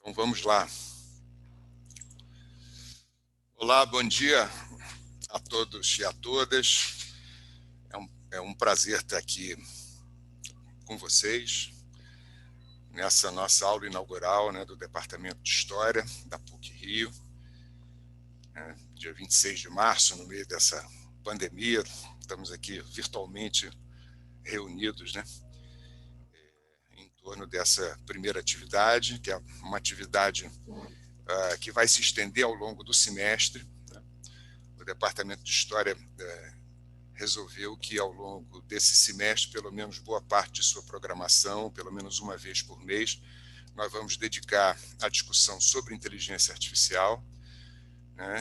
Então vamos lá. Olá, bom dia a todos e a todas. É um prazer estar aqui com vocês nessa nossa aula inaugural, do Departamento de História da PUC-Rio, dia 26 de março, no meio dessa pandemia. Estamos aqui virtualmente reunidos, em torno dessa primeira atividade, que é uma atividade que vai se estender ao longo do semestre. O Departamento de História resolveu que, ao longo desse semestre, pelo menos boa parte de sua programação, pelo menos uma vez por mês, nós vamos dedicar à discussão sobre inteligência artificial,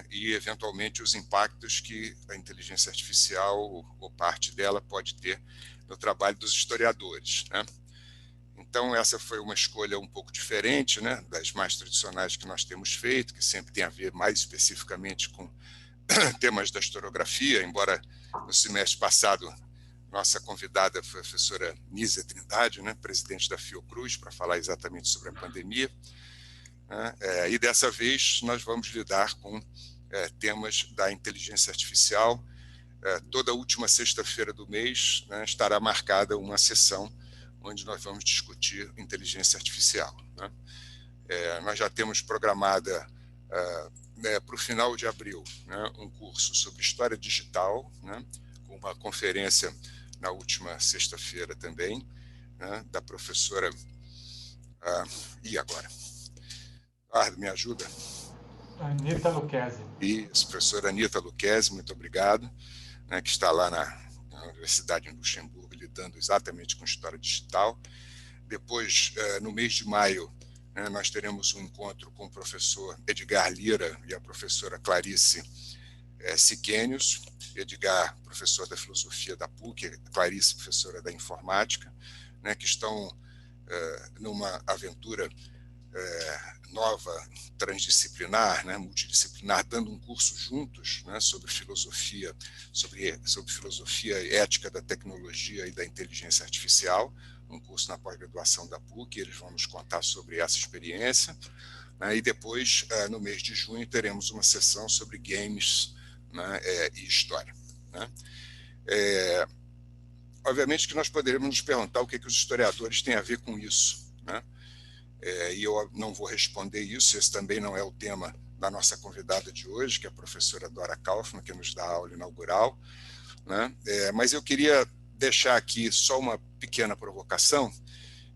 e, eventualmente, os impactos que a inteligência artificial ou parte dela pode ter no trabalho dos historiadores. Então, essa foi uma escolha um pouco diferente, das mais tradicionais que nós temos feito, que sempre tem a ver mais especificamente com temas da historiografia, embora no semestre passado nossa convidada foi a professora Nízia Trindade, presidente da Fiocruz, para falar exatamente sobre a pandemia. E dessa vez nós vamos lidar com temas da inteligência artificial. Toda última sexta-feira do mês estará marcada uma sessão onde nós vamos discutir inteligência artificial. Nós já temos programada para o final de abril um curso sobre história digital, com uma conferência na última sexta-feira também, da professora... E agora? Eduardo, me ajuda? Anita Lucchesi. Isso, professora Anita Lucchesi, muito obrigado, que está lá na Universidade de Luxemburgo, lidando exatamente com história digital. Depois, no mês de maio, nós teremos um encontro com o professor Edgar Lira e a professora Clarice Siquênios. Edgar, professor da filosofia da PUC, Clarice, professora da informática, que estão numa aventura nova, transdisciplinar, multidisciplinar, dando um curso juntos sobre filosofia, sobre filosofia e ética da tecnologia e da inteligência artificial, um curso na pós-graduação da PUC. Eles vão nos contar sobre essa experiência. E depois, no mês de junho, teremos uma sessão sobre games e história. Obviamente que nós poderíamos nos perguntar o que os historiadores têm a ver com isso. E eu não vou responder isso, esse também não é o tema da nossa convidada de hoje, que é a professora Dora Kaufmann, que nos dá a aula inaugural. Mas eu queria deixar aqui só uma pequena provocação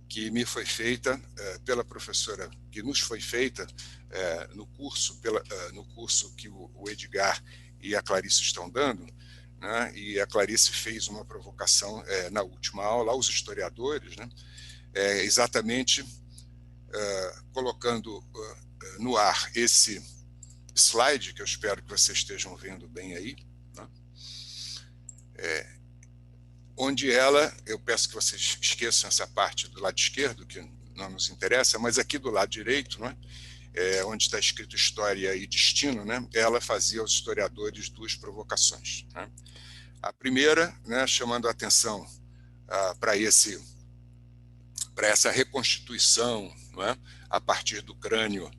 que me foi feita pela professora, que nos foi feita no curso que o Edgar e a Clarice estão dando, e a Clarice fez uma provocação na última aula aos historiadores, exatamente colocando no ar esse slide, que eu espero que vocês estejam vendo bem aí, onde eu peço que vocês esqueçam essa parte do lado esquerdo, que não nos interessa, mas aqui do lado direito, onde está escrito História e Destino, ela fazia aos historiadores duas provocações. A primeira, chamando a atenção para essa reconstituição, a partir do crânio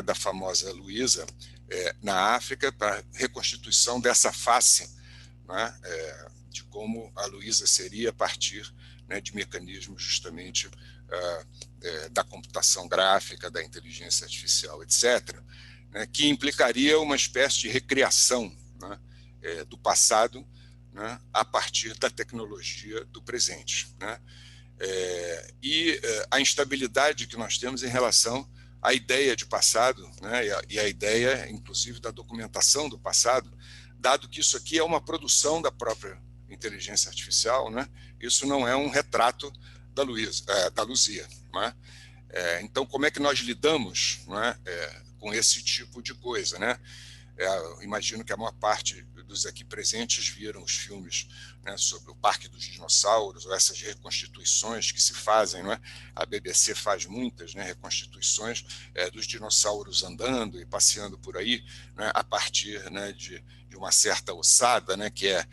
da famosa Luísa, na África, para a reconstituição dessa face, de como a Luísa seria a partir de mecanismos justamente da computação gráfica, da inteligência artificial, etc., que implicaria uma espécie de recriação do passado a partir da tecnologia do presente. E a instabilidade que nós temos em relação à ideia de passado, e a ideia, inclusive, da documentação do passado, dado que isso aqui é uma produção da própria inteligência artificial, isso não é um retrato da Luzia. Então, como é que nós lidamos com esse tipo de coisa? Imagino que a maior parte dos aqui presentes viram os filmes sobre o Parque dos Dinossauros, ou essas reconstituições que se fazem. A BBC faz muitas reconstituições dos dinossauros andando e passeando por aí, a partir de uma certa ossada que é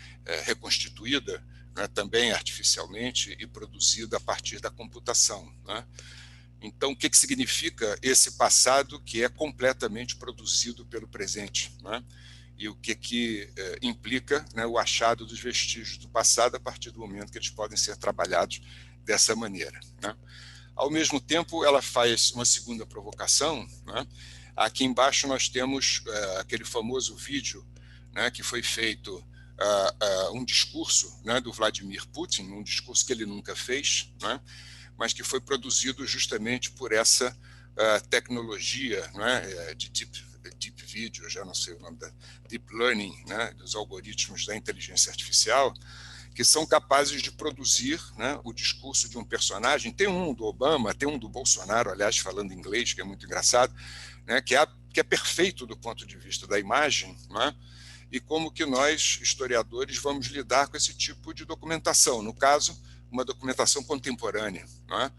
reconstituída também artificialmente e produzida a partir da computação. Então, o que significa esse passado que é completamente produzido pelo presente, né? E o que implica, né, o achado dos vestígios do passado a partir do momento que eles podem ser trabalhados dessa maneira, né? Ao mesmo tempo, ela faz uma segunda provocação, né? Aqui embaixo nós temos aquele famoso vídeo, né, que foi feito um discurso, né, do Vladimir Putin, um discurso que ele nunca fez, né, mas que foi produzido justamente por essa tecnologia, né, de deep video, já não sei o nome da deep learning, né, dos algoritmos da inteligência artificial, que são capazes de produzir, né, o discurso de um personagem. Tem um do Obama, tem um do Bolsonaro, aliás, falando inglês, que é muito engraçado, né, que é perfeito do ponto de vista da imagem, né, e como que nós, historiadores, vamos lidar com esse tipo de documentação, no caso, uma documentação contemporânea, né?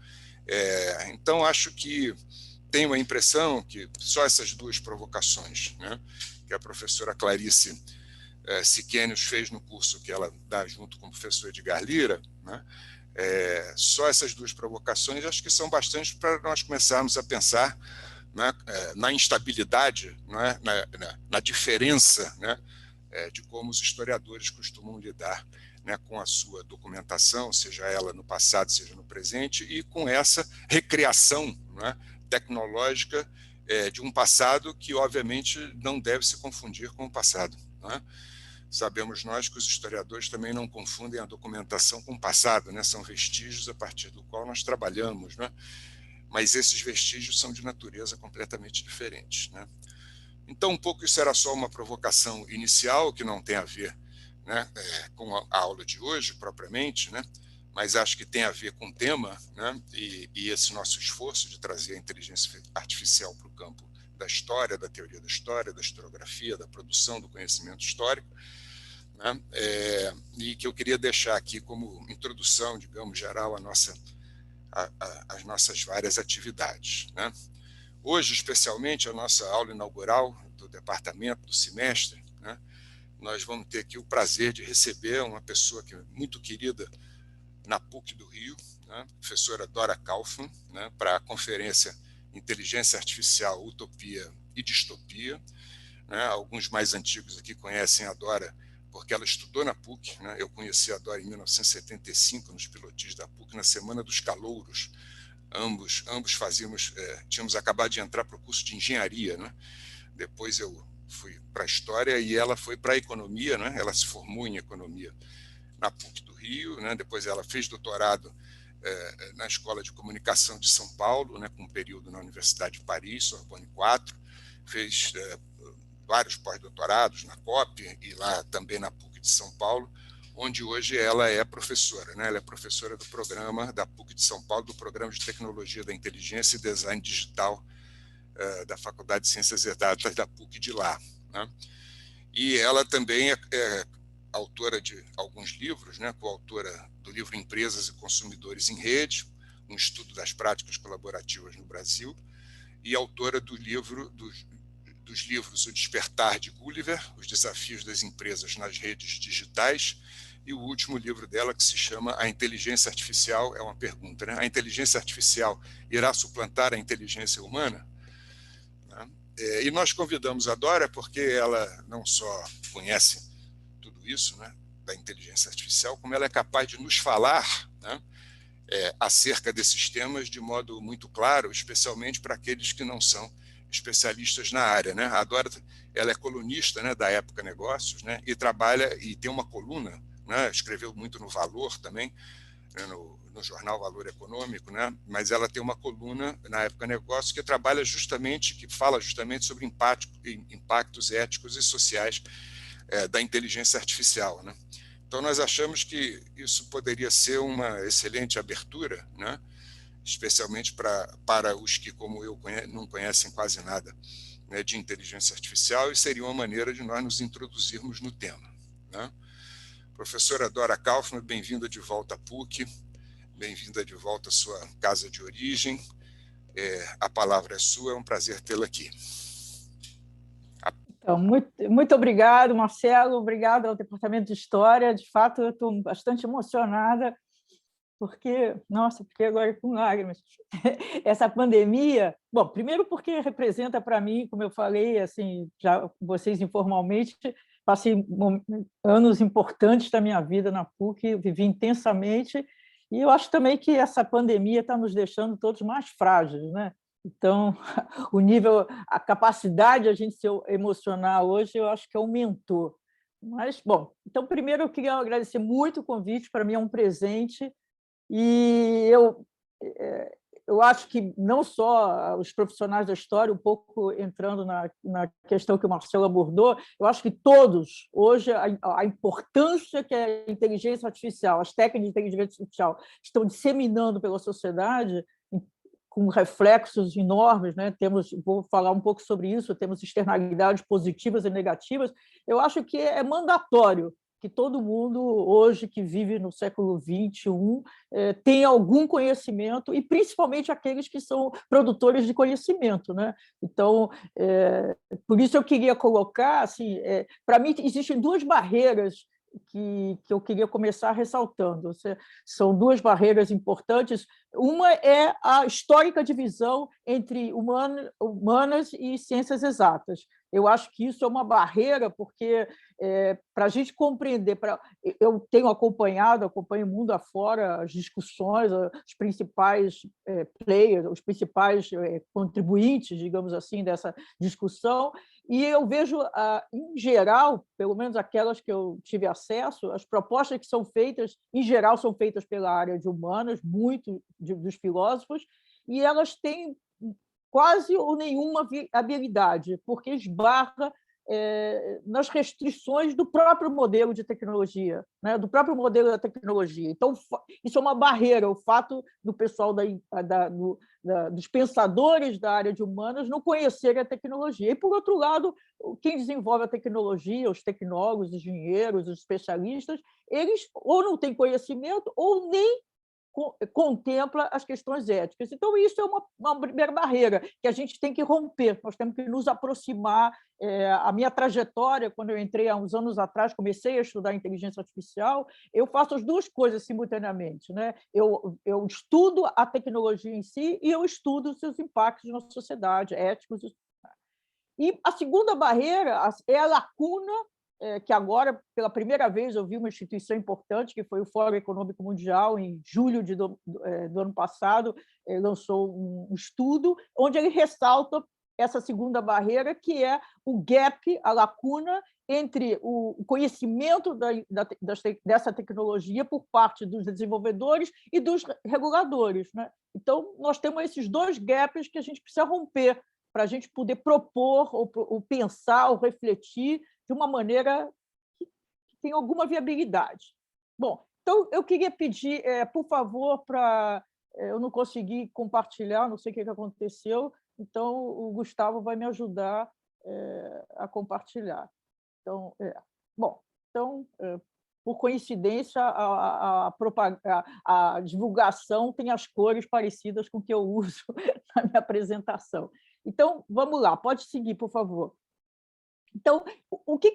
Então, acho que tenho a impressão que só essas duas provocações, né, que a professora Clarice Siquenius fez no curso que ela dá junto com o professor Edgar Lira, né, só essas duas provocações acho que são bastantes para nós começarmos a pensar, né, na instabilidade, né, na diferença, né, de como os historiadores costumam lidar, né, com a sua documentação, seja ela no passado, seja no presente, e com essa recriação, né, tecnológica de um passado que, obviamente, não deve se confundir com o passado, né? Sabemos nós que os historiadores também não confundem a documentação com o passado, né? São vestígios a partir do qual nós trabalhamos, né? Mas esses vestígios são de natureza completamente diferente, né? Então, um pouco isso era só uma provocação inicial, que não tem a ver, né, com a aula de hoje, propriamente, né, mas acho que tem a ver com o tema, né, e esse nosso esforço de trazer a inteligência artificial para o campo da história, da teoria da história, da historiografia, da produção do conhecimento histórico, né, e que eu queria deixar aqui como introdução, digamos, geral às nossas várias atividades, né. Hoje, especialmente, a nossa aula inaugural do departamento, do semestre, né, nós vamos ter aqui o prazer de receber uma pessoa que é muito querida na PUC do Rio, né, a professora Dora Kaufmann, né, para a conferência Inteligência Artificial, Utopia e Distopia. Né, alguns mais antigos aqui conhecem a Dora porque ela estudou na PUC, né, eu conheci a Dora em 1975, nos pilotis da PUC, na Semana dos Calouros. Ambos tínhamos acabado de entrar para o curso de engenharia, né? Depois eu fui para a história e ela foi para a economia, né? Ela se formou em economia na PUC do Rio, né? Depois ela fez doutorado na Escola de Comunicação de São Paulo, né? Com um período na Universidade de Paris, Sorbonne 4, fez vários pós-doutorados na COP e lá também na PUC de São Paulo, onde hoje ela é professora, né? Ela é professora do programa da PUC de São Paulo, do Programa de Tecnologia da Inteligência e Design Digital da Faculdade de Ciências Exatas da PUC de lá, né? E ela também é autora de alguns livros, né? Coautora do livro Empresas e Consumidores em Rede, um estudo das práticas colaborativas no Brasil, e autora dos livros O Despertar de Gulliver, Os Desafios das Empresas nas Redes Digitais, e o último livro dela, que se chama A Inteligência Artificial, é uma pergunta, né? A inteligência artificial irá suplantar a inteligência humana? E nós convidamos a Dora porque ela não só conhece tudo isso, né, da inteligência artificial, como ela é capaz de nos falar, né, acerca desses temas de modo muito claro, especialmente para aqueles que não são especialistas na área, né? A Dora, ela é colunista, né, da Época Negócios, né, e trabalha e tem uma coluna, né, escreveu muito no Valor também, né, no jornal Valor Econômico, né, mas ela tem uma coluna na Época Negócios que fala justamente sobre impactos éticos e sociais da inteligência artificial, né? Então nós achamos que isso poderia ser uma excelente abertura, né, especialmente para os que, como eu, não conhecem quase nada, né, de inteligência artificial, e seria uma maneira de nós nos introduzirmos no tema, né? Professora Dora Kaufmann, bem-vinda de volta à PUC, bem-vinda de volta à sua casa de origem. A palavra é sua, é um prazer tê-la aqui. Então, muito obrigado, Marcelo, obrigado ao Departamento de História. De fato, eu estou bastante emocionada porque agora com lágrimas. Essa pandemia, bom, primeiro porque representa para mim, como eu falei, assim, já vocês informalmente, passei anos importantes da minha vida na PUC, vivi intensamente, e eu acho também que essa pandemia está nos deixando todos mais frágeis, né? Então, o nível, a capacidade de a gente se emocionar hoje, eu acho que aumentou. Mas, bom, então, primeiro eu queria agradecer muito o convite, para mim é um presente, e eu acho que não só os profissionais da história, um pouco entrando na questão que o Marcelo abordou, eu acho que todos, hoje, a importância que a inteligência artificial, as técnicas de inteligência artificial estão disseminando pela sociedade, com reflexos enormes, né? Vou falar um pouco sobre isso, temos externalidades positivas e negativas, eu acho que é mandatório que todo mundo, hoje, que vive no século XXI, tenha algum conhecimento, e principalmente aqueles que são produtores de conhecimento, né? Então, por isso eu queria colocar, assim, para mim, existem duas barreiras que eu queria começar ressaltando. São duas barreiras importantes. Uma é a histórica divisão entre humanas e ciências exatas. Eu acho que isso é uma barreira, porque para a gente compreender, eu tenho acompanho mundo afora as discussões, os principais players, os principais contribuintes, digamos assim, dessa discussão, e eu vejo, em geral, pelo menos aquelas que eu tive acesso, as propostas que são feitas, em geral, são feitas pela área de humanas, muito dos filósofos, e elas têm quase ou nenhuma habilidade, porque esbarra nas restrições do próprio modelo de tecnologia, né? Do próprio modelo da tecnologia. Então, isso é uma barreira, o fato do pessoal dos pensadores da área de humanas não conhecerem a tecnologia. E, por outro lado, quem desenvolve a tecnologia, os tecnólogos, os engenheiros, os especialistas, eles ou não têm conhecimento ou nem contempla as questões éticas. Então, isso é uma primeira barreira que a gente tem que romper, nós temos que nos aproximar. A minha trajetória, quando eu entrei há uns anos atrás, comecei a estudar inteligência artificial, eu faço as duas coisas simultaneamente, né? Eu estudo a tecnologia em si e eu estudo os seus impactos na sociedade, éticos. E a segunda barreira é a lacuna, que agora, pela primeira vez, eu vi uma instituição importante, que foi o Fórum Econômico Mundial, em julho do ano passado, lançou um estudo onde ele ressalta essa segunda barreira, que é o gap, a lacuna entre o conhecimento dessa tecnologia por parte dos desenvolvedores e dos reguladores, né? Então, nós temos esses dois gaps que a gente precisa romper para a gente poder propor, ou pensar, ou refletir de uma maneira que tenha alguma viabilidade. Bom, então, eu queria pedir, por favor, eu não consegui compartilhar, não sei o que aconteceu, então o Gustavo vai me ajudar a compartilhar. Então, bom, então, por coincidência, a divulgação tem as cores parecidas com o que eu uso na minha apresentação. Então, vamos lá, pode seguir, por favor. Então, o que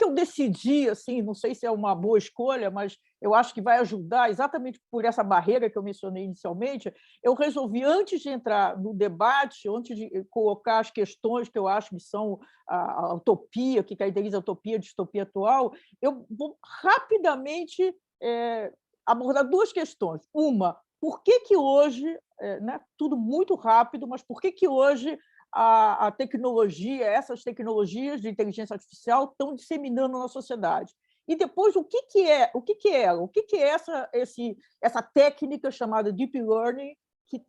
eu decidi, assim, não sei se é uma boa escolha, mas eu acho que vai ajudar, exatamente por essa barreira que eu mencionei inicialmente, eu resolvi, antes de entrar no debate, antes de colocar as questões que eu acho que são a utopia, que caracteriza a utopia, a distopia atual, eu vou rapidamente abordar duas questões. Uma, por que hoje, né, tudo muito rápido, mas por que hoje a tecnologia, essas tecnologias de inteligência artificial estão disseminando na sociedade? E depois, o que é essa técnica chamada Deep Learning, que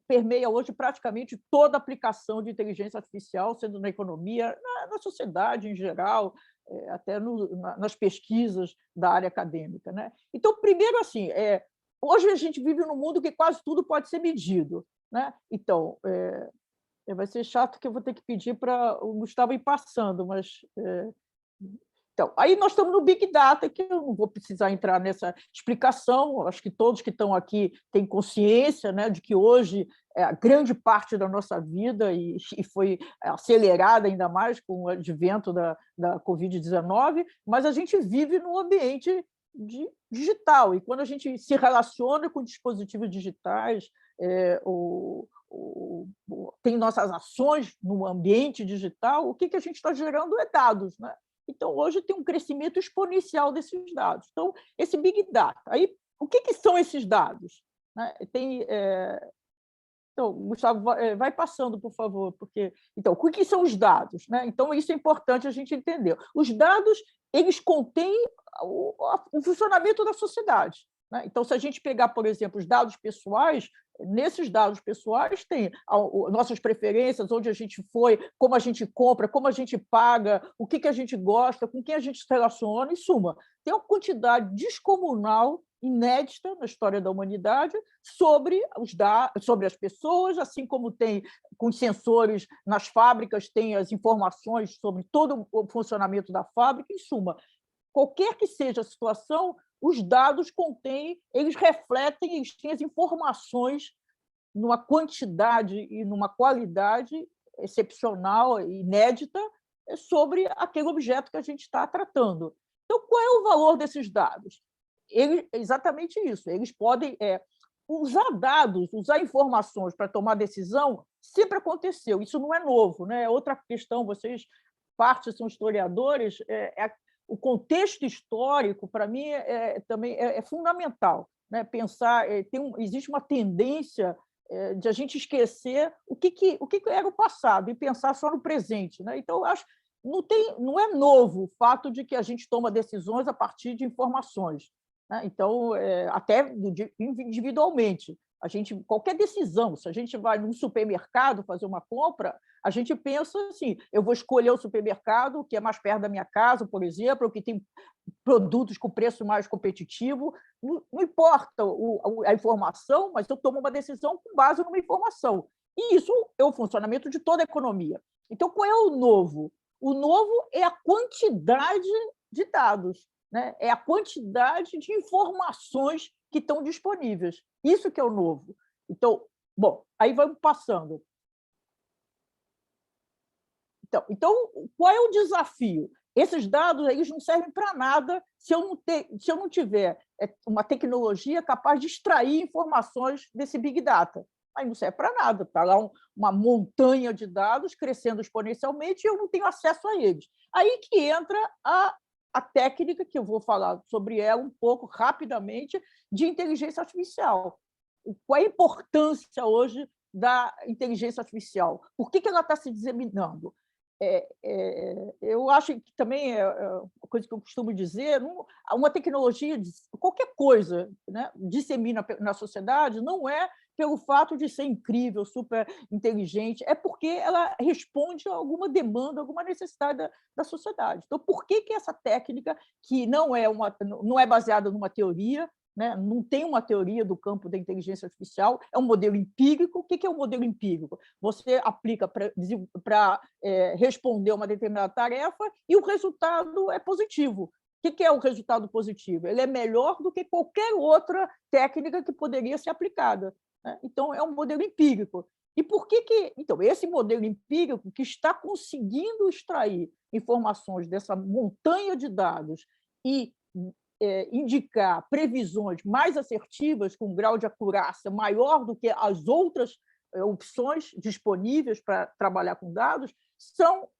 permeia hoje praticamente toda a aplicação de inteligência artificial, sendo na economia, na sociedade em geral, até nas pesquisas da área acadêmica, né? Então, primeiro, assim, hoje a gente vive num mundo que quase tudo pode ser medido, né? Então, vai ser chato que eu vou ter que pedir para o Gustavo ir passando, mas... Então, aí nós estamos no Big Data, que eu não vou precisar entrar nessa explicação, acho que todos que estão aqui têm consciência, né, de que hoje a grande parte da nossa vida, e foi acelerada ainda mais com o advento da Covid-19, mas a gente vive num ambiente digital. E quando a gente se relaciona com dispositivos digitais, tem nossas ações no ambiente digital, o que a gente está gerando é dados, né? Então, hoje tem um crescimento exponencial desses dados. Então, esse Big Data. Aí, o que são esses dados? Né? Então, Gustavo, vai passando, por favor, porque então, o que são os dados? Né? Então, isso é importante a gente entender. Os dados, eles contêm o funcionamento da sociedade. Né? Então, se a gente pegar, por exemplo, os dados pessoais, nesses dados pessoais tem nossas preferências, onde a gente foi, como a gente compra, como a gente paga, o que a gente gosta, com quem a gente se relaciona, em suma, tem uma quantidade descomunal, inédita na história da humanidade, sobre as pessoas, assim como tem com os sensores nas fábricas, tem as informações sobre todo o funcionamento da fábrica, em suma, qualquer que seja a situação, os dados contêm, eles refletem, eles têm as informações numa quantidade e numa qualidade excepcional e inédita sobre aquele objeto que a gente está tratando. Então, qual é o valor desses dados? Exatamente isso. Eles podem usar dados, usar informações para tomar decisão, sempre aconteceu. Isso não é novo, né? Outra questão, vocês, parte são historiadores, o contexto histórico, para mim, também é fundamental. Né? Pensar, existe uma tendência de a gente esquecer o que era o passado e pensar só no presente. Né? Então, eu acho não é novo o fato de que a gente toma decisões a partir de informações. Né? Então, até individualmente, qualquer decisão, se a gente vai num supermercado fazer uma compra, a gente pensa assim, eu vou escolher o supermercado que é mais perto da minha casa, por exemplo, ou que tem produtos com preço mais competitivo, não importa a informação, mas eu tomo uma decisão com base numa informação. E isso é o funcionamento de toda a economia. Então, qual é o novo? O novo é a quantidade de dados, né? É a quantidade de informações que estão disponíveis. Isso que é o novo. Então, bom, aí vamos passando. Então, qual é o desafio? Esses dados eles não servem para nada se eu não tiver uma tecnologia capaz de extrair informações desse Big Data. Aí não serve para nada, está lá uma montanha de dados crescendo exponencialmente e eu não tenho acesso a eles. Aí que entra a técnica, que eu vou falar sobre ela um pouco rapidamente, de inteligência artificial. Qual é a importância hoje da inteligência artificial? Por que ela está se disseminando? Eu acho que também é uma coisa que eu costumo dizer, uma tecnologia, qualquer coisa, né, dissemina na sociedade, não é pelo fato de ser incrível, super inteligente, é porque ela responde a alguma demanda, alguma necessidade da sociedade. Então, por que essa técnica, que não é baseada numa teoria, né? Não tem uma teoria do campo da inteligência artificial, é um modelo empírico. O que é um modelo empírico? Você aplica para responder uma determinada tarefa e o resultado é positivo. O que é o resultado positivo? Ele é melhor do que qualquer outra técnica que poderia ser aplicada. Né? Então, é um modelo empírico. E por que então, esse modelo empírico que está conseguindo extrair informações dessa montanha de dados e indicar previsões mais assertivas, com um grau de acurácia maior do que as outras opções disponíveis para trabalhar com dados,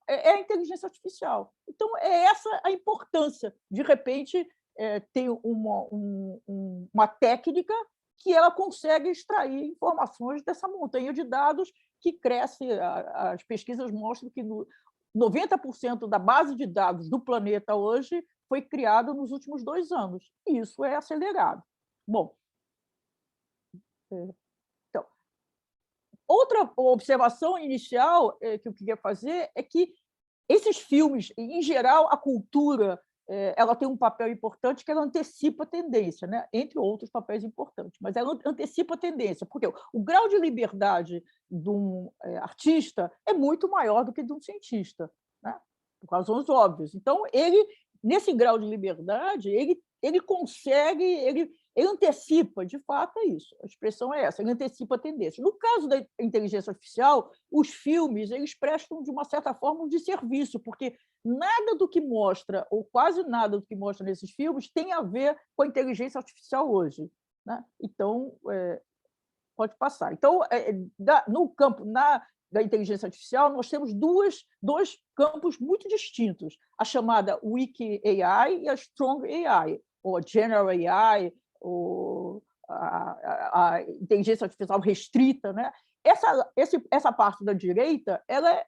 é a inteligência artificial. Então, é essa a importância. De repente, ter uma técnica que ela consegue extrair informações dessa montanha de dados que cresce. As pesquisas mostram que 90% da base de dados do planeta hoje foi criado nos últimos 2 anos. E isso é acelerado. Bom, então, outra observação inicial que eu queria fazer é que esses filmes, em geral, a cultura ela tem um papel importante, que ela antecipa a tendência, né? Entre outros papéis importantes, mas ela antecipa a tendência, porque o grau de liberdade de um artista é muito maior do que de um cientista, né? Por razões óbvias. Então, nesse grau de liberdade, ele consegue, ele antecipa, de fato, é isso, a expressão é essa, ele antecipa a tendência. No caso da inteligência artificial, os filmes eles prestam, de uma certa forma, um desserviço, porque nada do que mostra, ou quase nada do que mostra nesses filmes, tem a ver com a inteligência artificial hoje, né? Então, pode passar. Então, no campo da inteligência artificial, nós temos dois campos muito distintos, a chamada Weak AI e a Strong AI, ou a General AI, ou a inteligência artificial restrita, né? Essa parte da direita, ela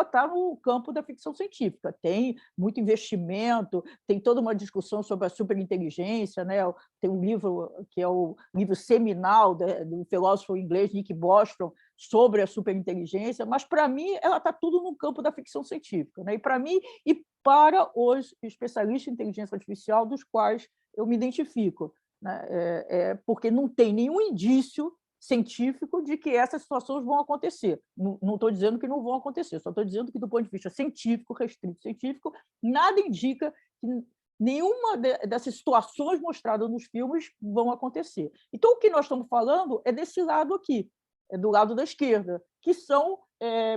está no campo da ficção científica, tem muito investimento, tem toda uma discussão sobre a superinteligência, né? Tem um livro que é o livro seminal do filósofo inglês Nick Bostrom sobre a superinteligência, mas, para mim, ela está tudo no campo da ficção científica, né? E, para mim, e para os especialistas em inteligência artificial dos quais eu me identifico, né? Porque não tem nenhum indício científico de que essas situações vão acontecer. Não estou dizendo que não vão acontecer, só estou dizendo que, do ponto de vista científico, restrito científico, nada indica que nenhuma dessas situações mostradas nos filmes vão acontecer. Então, o que nós estamos falando é desse lado aqui, do lado da esquerda, que são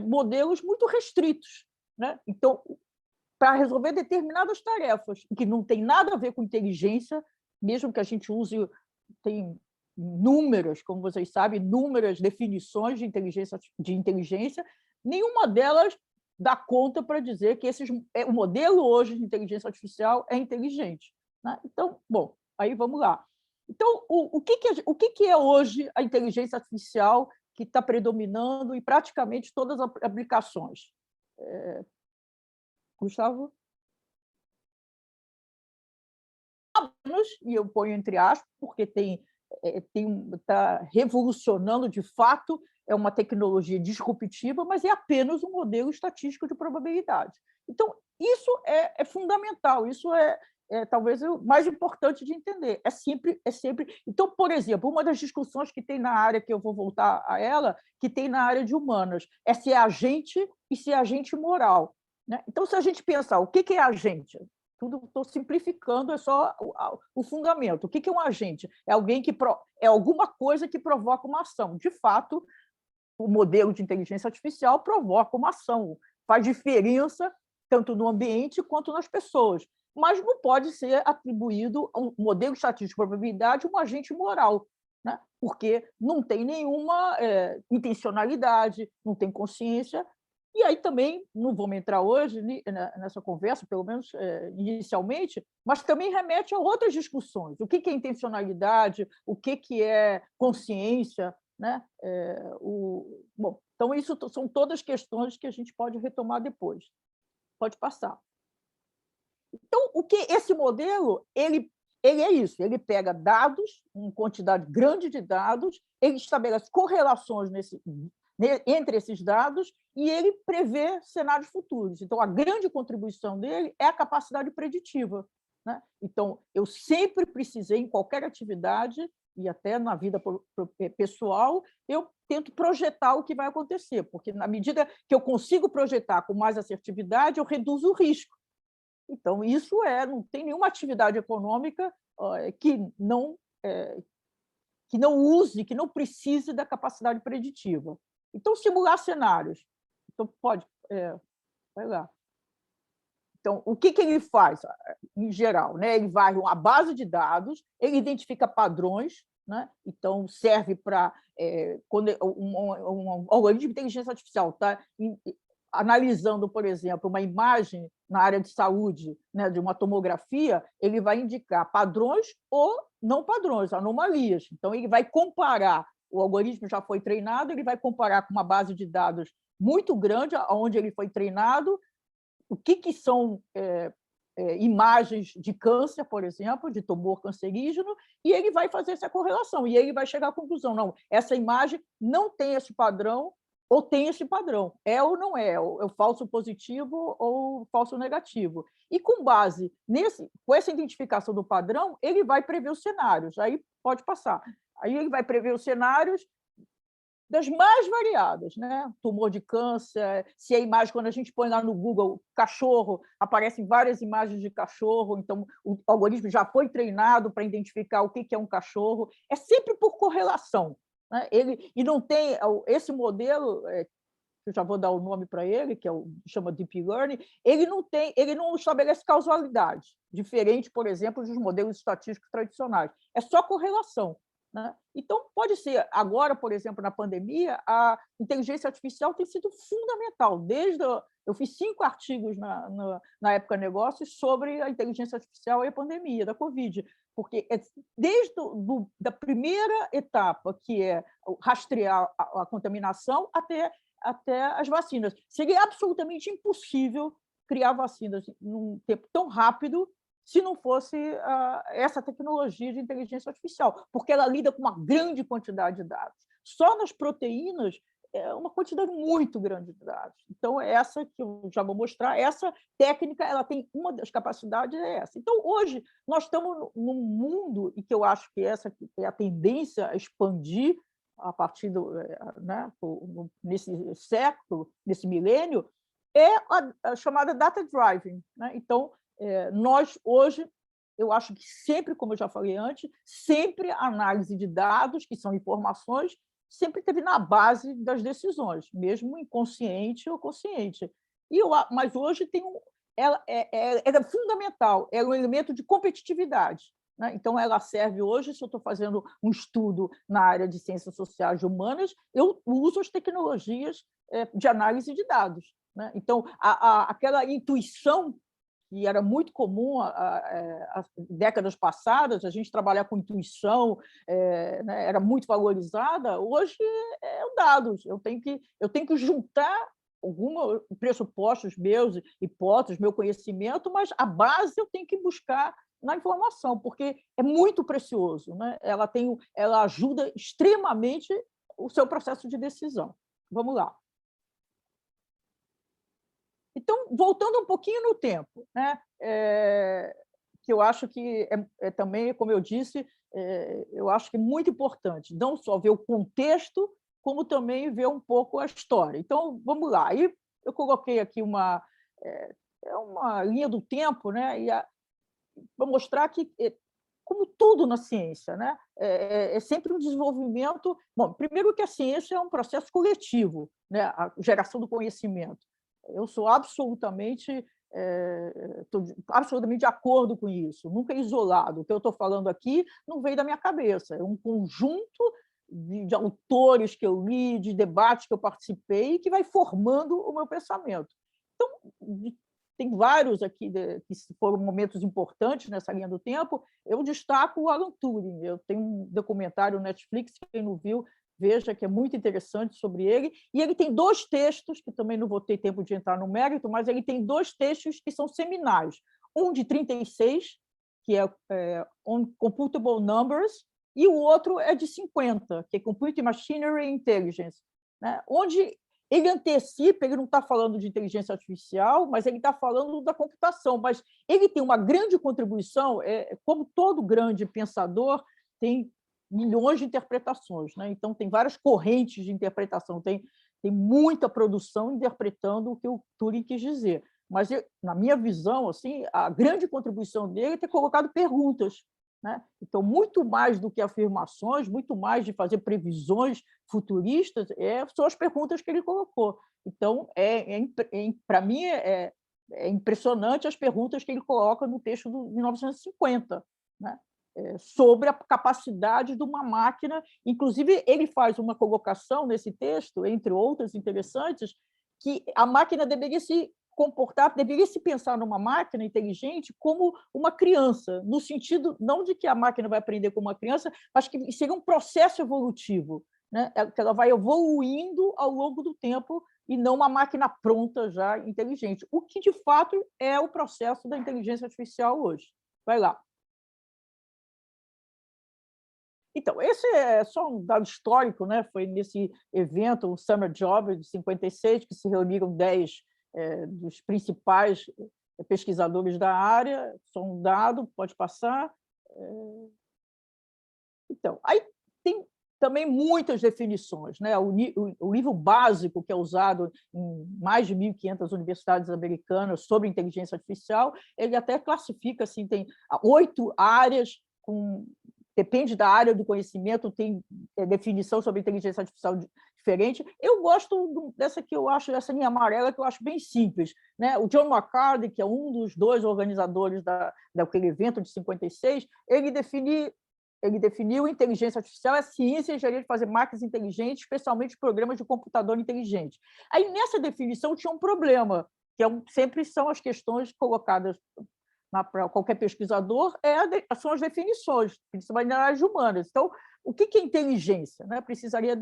modelos muito restritos, né? Então, para resolver determinadas tarefas, que não tem nada a ver com inteligência, mesmo que a gente use... Tem inúmeras, como vocês sabem, inúmeras definições de inteligência, nenhuma delas dá conta para dizer que o modelo hoje de inteligência artificial é inteligente, né? Então, bom, aí vamos lá. Então, o que é hoje a inteligência artificial que está predominando em praticamente todas as aplicações? Gustavo? E eu ponho entre aspas, porque está revolucionando, de fato, é uma tecnologia disruptiva, mas é apenas um modelo estatístico de probabilidade. Então, isso é fundamental, isso é talvez o mais importante de entender. É sempre. Então, por exemplo, uma das discussões que tem na área, que eu vou voltar a ela, que tem na área de humanas, é se é agente e se é agente moral, né? Então, se a gente pensar o que é agente, estou simplificando, é só o fundamento. O que é um agente? É alguma coisa que provoca uma ação. De fato, o modelo de inteligência artificial provoca uma ação, faz diferença tanto no ambiente quanto nas pessoas, mas não pode ser atribuído a um modelo estatístico de probabilidade um agente moral, né? Porque não tem nenhuma intencionalidade, não tem consciência. E aí também, não vamos entrar hoje nessa conversa, pelo menos inicialmente, mas também remete a outras discussões. O que é intencionalidade, o que é consciência, né? Bom, então, isso são todas questões que a gente pode retomar depois. Pode passar. Então, esse modelo, ele é isso, ele pega dados, uma quantidade grande de dados, ele estabelece correlações entre esses dados e ele prevê cenários futuros. Então, a grande contribuição dele é a capacidade preditiva, né? Então, eu sempre precisei, em qualquer atividade, e até na vida pessoal, eu tento projetar o que vai acontecer, porque, na medida que eu consigo projetar com mais assertividade, eu reduzo o risco. Então, isso não tem nenhuma atividade econômica que não use, que não precise da capacidade preditiva. Então, simular cenários. Então, vai lá. Então, o que ele faz, em geral, né? Ele vai a uma base de dados, ele identifica padrões, né? Então, serve para... quando um algoritmo de inteligência artificial está analisando, por exemplo, uma imagem na área de saúde, né, de uma tomografia, ele vai indicar padrões ou não padrões, anomalias. Então, ele vai comparar, o algoritmo já foi treinado, ele vai comparar com uma base de dados muito grande, onde ele foi treinado, o que são imagens de câncer, por exemplo, de tumor cancerígeno, e ele vai fazer essa correlação, e ele vai chegar à conclusão, não, essa imagem não tem esse padrão, ou tem esse padrão, ou não é o falso positivo ou o falso negativo. E, com base com essa identificação do padrão, ele vai prever os cenários, aí pode passar. Aí ele vai prever os cenários das mais variadas, né? Tumor de câncer, se é imagem, quando a gente põe lá no Google cachorro, aparecem várias imagens de cachorro, então o algoritmo já foi treinado para identificar o que é um cachorro, é sempre por correlação, né? E não tem esse modelo, eu já vou dar o nome para ele, que chama Deep Learning, ele não estabelece causalidade, diferente, por exemplo, dos modelos estatísticos tradicionais. É só correlação, né? Então, pode ser, agora, por exemplo, na pandemia, a inteligência artificial tem sido fundamental. Eu fiz 5 artigos na Época Negócios sobre a inteligência artificial e a pandemia da Covid, porque desde da primeira etapa, que é rastrear a contaminação, até as vacinas. Seria absolutamente impossível criar vacinas num tempo tão rápido se não fosse essa tecnologia de inteligência artificial, porque ela lida com uma grande quantidade de dados. Só nas proteínas é uma quantidade muito grande de dados. Então, essa que eu já vou mostrar, essa técnica, ela tem uma das capacidades, é essa. Então, hoje, nós estamos num mundo, e que eu acho que essa é a tendência a expandir a partir né, nesse século, nesse milênio, é a chamada data driving, né? Então, nós, hoje, eu acho que sempre, como eu já falei antes, sempre a análise de dados, que são informações, sempre esteve na base das decisões, mesmo inconsciente ou consciente. Mas hoje ela é fundamental, é um elemento de competitividade, né? Então, ela serve hoje, se eu estou fazendo um estudo na área de ciências sociais e humanas, eu uso as tecnologias de análise de dados, né? Então, aquela intuição que era muito comum há décadas passadas, a gente trabalhar com intuição, né, era muito valorizada, hoje dados. Eu tenho que juntar alguns pressupostos meus, hipóteses, meu conhecimento, mas a base eu tenho que buscar na informação, porque é muito precioso, né? Ela ajuda extremamente o seu processo de decisão. Vamos lá. Então, voltando um pouquinho no tempo, né? Que eu acho que também, como eu disse, eu acho que é muito importante, não só ver o contexto, como também ver um pouco a história. Então, vamos lá. Aí eu coloquei aqui uma linha do tempo, né? Para mostrar que, como tudo na ciência, né? É sempre um desenvolvimento. Bom, primeiro que a ciência é um processo coletivo, né? A geração do conhecimento. Eu sou absolutamente de acordo com isso, nunca é isolado. O que eu estou falando aqui não veio da minha cabeça, é um conjunto de autores que eu li, de debates que eu participei, que vai formando o meu pensamento. Então, tem vários aqui que foram momentos importantes nessa linha do tempo. Eu destaco o Alan Turing. Eu tenho um documentário no Netflix, quem não viu, veja, que é muito interessante sobre ele. E ele tem 2 textos, que também não vou ter tempo de entrar no mérito, mas ele tem 2 textos que são seminais. Um de 36, que é On Computable Numbers, e o outro é de 50, que é Computing Machinery and Intelligence, né? Onde ele antecipa, ele não está falando de inteligência artificial, mas ele está falando da computação. Mas ele tem uma grande contribuição, como todo grande pensador, tem milhões de interpretações, né? Então, tem várias correntes de interpretação, tem muita produção interpretando o que o Turing quis dizer. Mas, na minha visão, assim, a grande contribuição dele é ter colocado perguntas, né? Então, muito mais do que afirmações, muito mais de fazer previsões futuristas, são as perguntas que ele colocou. Então, para mim, é impressionante as perguntas que ele coloca no texto de 1950, né? Sobre a capacidade de uma máquina. Inclusive, ele faz uma colocação nesse texto, entre outras interessantes, que a máquina deveria se comportar, deveria se pensar numa máquina inteligente como uma criança, no sentido não de que a máquina vai aprender como uma criança, mas que seria um processo evolutivo, né? Que ela vai evoluindo ao longo do tempo e não uma máquina pronta já inteligente, o que de fato é o processo da inteligência artificial hoje. Vai lá. Então, esse é só um dado histórico, né? Foi nesse evento, o Summer Job de 56, que se reuniram 10 dos principais pesquisadores da área. Só um dado, pode passar. Então, aí também muitas definições, né? O livro básico que é usado em mais de 1.500 universidades americanas sobre inteligência artificial, ele até classifica, assim, tem 8 áreas, depende da área do conhecimento, tem definição sobre inteligência artificial diferente. Eu gosto dessa que eu acho, essa linha amarela, que eu acho bem simples, né? O John McCarthy, que é um dos 2 organizadores daquele evento de 56, ele definiu inteligência artificial a ciência e engenharia de fazer máquinas inteligentes, especialmente programas de computador inteligente. Aí, nessa definição, tinha um problema, que sempre são as questões colocadas para qualquer pesquisador, são as definições, principalmente na área de humanas. Então, o que é inteligência? Né? Precisaria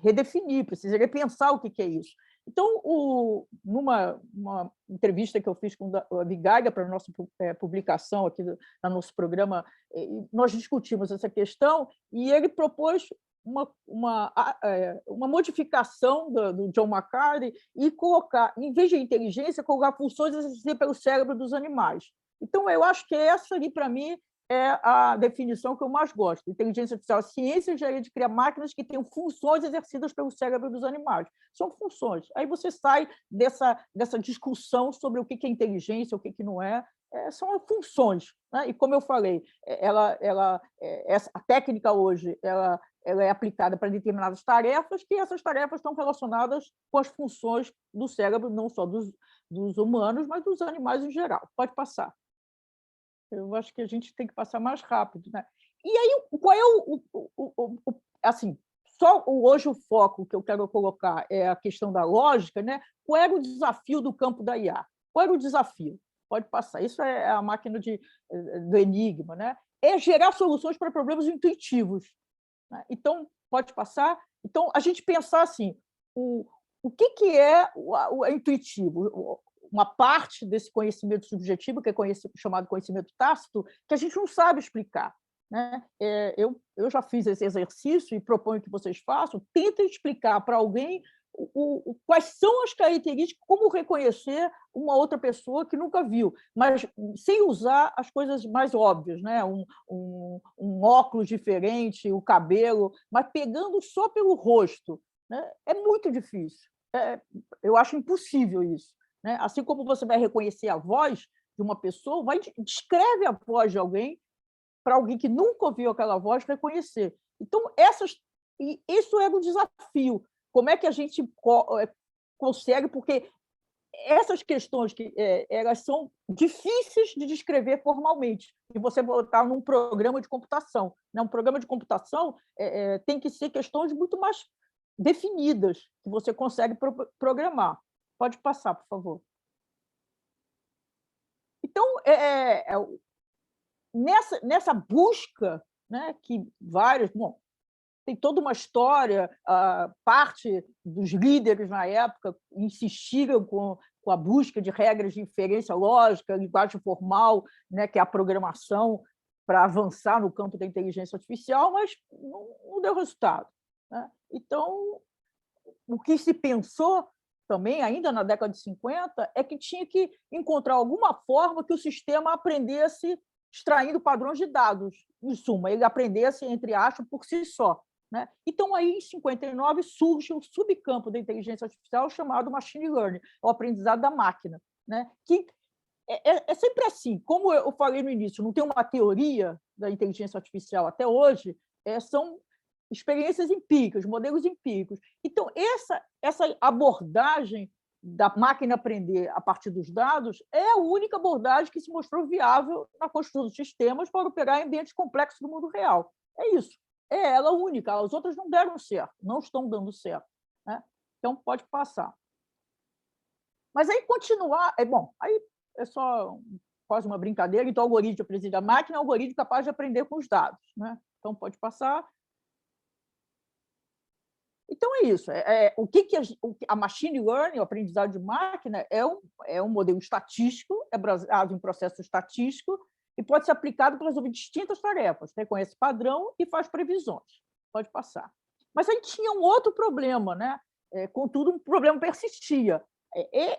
redefinir, precisaria pensar o que é isso. Então, numa entrevista que eu fiz com o Vigaga para a nossa publicação aqui no nosso programa, nós discutimos essa questão e ele propôs uma modificação do John McCarthy e colocar, em vez de inteligência, colocar funções exercidas pelo cérebro dos animais. Então, eu acho que essa ali, para mim, é a definição que eu mais gosto. Inteligência artificial, ciência e engenharia de criar máquinas que tenham funções exercidas pelo cérebro dos animais. São funções. Aí você sai dessa discussão sobre o que é inteligência, o que não é. São funções. Né? E, como eu falei, a técnica hoje ela é aplicada para determinadas tarefas, que essas tarefas estão relacionadas com as funções do cérebro, não só dos humanos, mas dos animais em geral. Pode passar. Eu acho que a gente tem que passar mais rápido, né? E aí, qual é assim, só hoje o foco que eu quero colocar é a questão da lógica, né? Qual era o desafio do campo da IA? Qual era o desafio? Pode passar. Isso é a máquina do enigma, né? É gerar soluções para problemas intuitivos. Né? Então, pode passar. Então, a gente pensar assim, o que é o intuitivo? Uma parte desse conhecimento subjetivo, que é chamado conhecimento tácito, que a gente não sabe explicar. Né? Eu já fiz esse exercício e proponho que vocês façam. Tentem explicar para alguém quais são as características, como reconhecer uma outra pessoa que nunca viu, mas sem usar as coisas mais óbvias, né? Um óculos diferente, o cabelo, mas pegando só pelo rosto. Né? É muito difícil. Eu acho impossível isso. Né? Assim como você vai reconhecer a voz de uma pessoa, descreve a voz de alguém para alguém que nunca ouviu aquela voz reconhecer. Então, isso é um desafio. Como é que a gente consegue? Porque essas questões elas são difíceis de descrever formalmente, e você botar num programa de computação. Né? Um programa de computação tem que ser questões muito mais definidas, que você consegue programar. Pode passar, por favor. Então, nessa busca, né, que tem toda uma história, parte dos líderes na época insistiram com a busca de regras de inferência lógica, linguagem formal, né, que é a programação, para avançar no campo da inteligência artificial, mas não deu resultado. Né? Então, o que se pensou também, ainda na década de 50, é que tinha que encontrar alguma forma que o sistema aprendesse extraindo padrões de dados. Em suma, ele aprendesse, entre aspas, por si só. Né? Então, aí, em 59, surge um subcampo da inteligência artificial chamado machine learning, o aprendizado da máquina. Né? Que é sempre assim. Como eu falei no início, não tem uma teoria da inteligência artificial até hoje, são experiências empíricas, modelos empíricos. Então, essa abordagem da máquina aprender a partir dos dados é a única abordagem que se mostrou viável na construção dos sistemas para operar em ambientes complexos do mundo real. É isso. É ela única. As outras não deram certo, não estão dando certo. Né? Então, pode passar. Mas aí continuar... aí é só quase uma brincadeira. Então, o algoritmo aprende a máquina é um algoritmo capaz de aprender com os dados. Né? Então, pode passar. Então, é isso. O que a machine learning, o aprendizado de máquina, é um modelo estatístico, é baseado em processo estatístico e pode ser aplicado para resolver distintas tarefas. Reconhece padrão e faz previsões. Pode passar. Mas aí tinha um outro problema, né? Contudo, um problema persistia.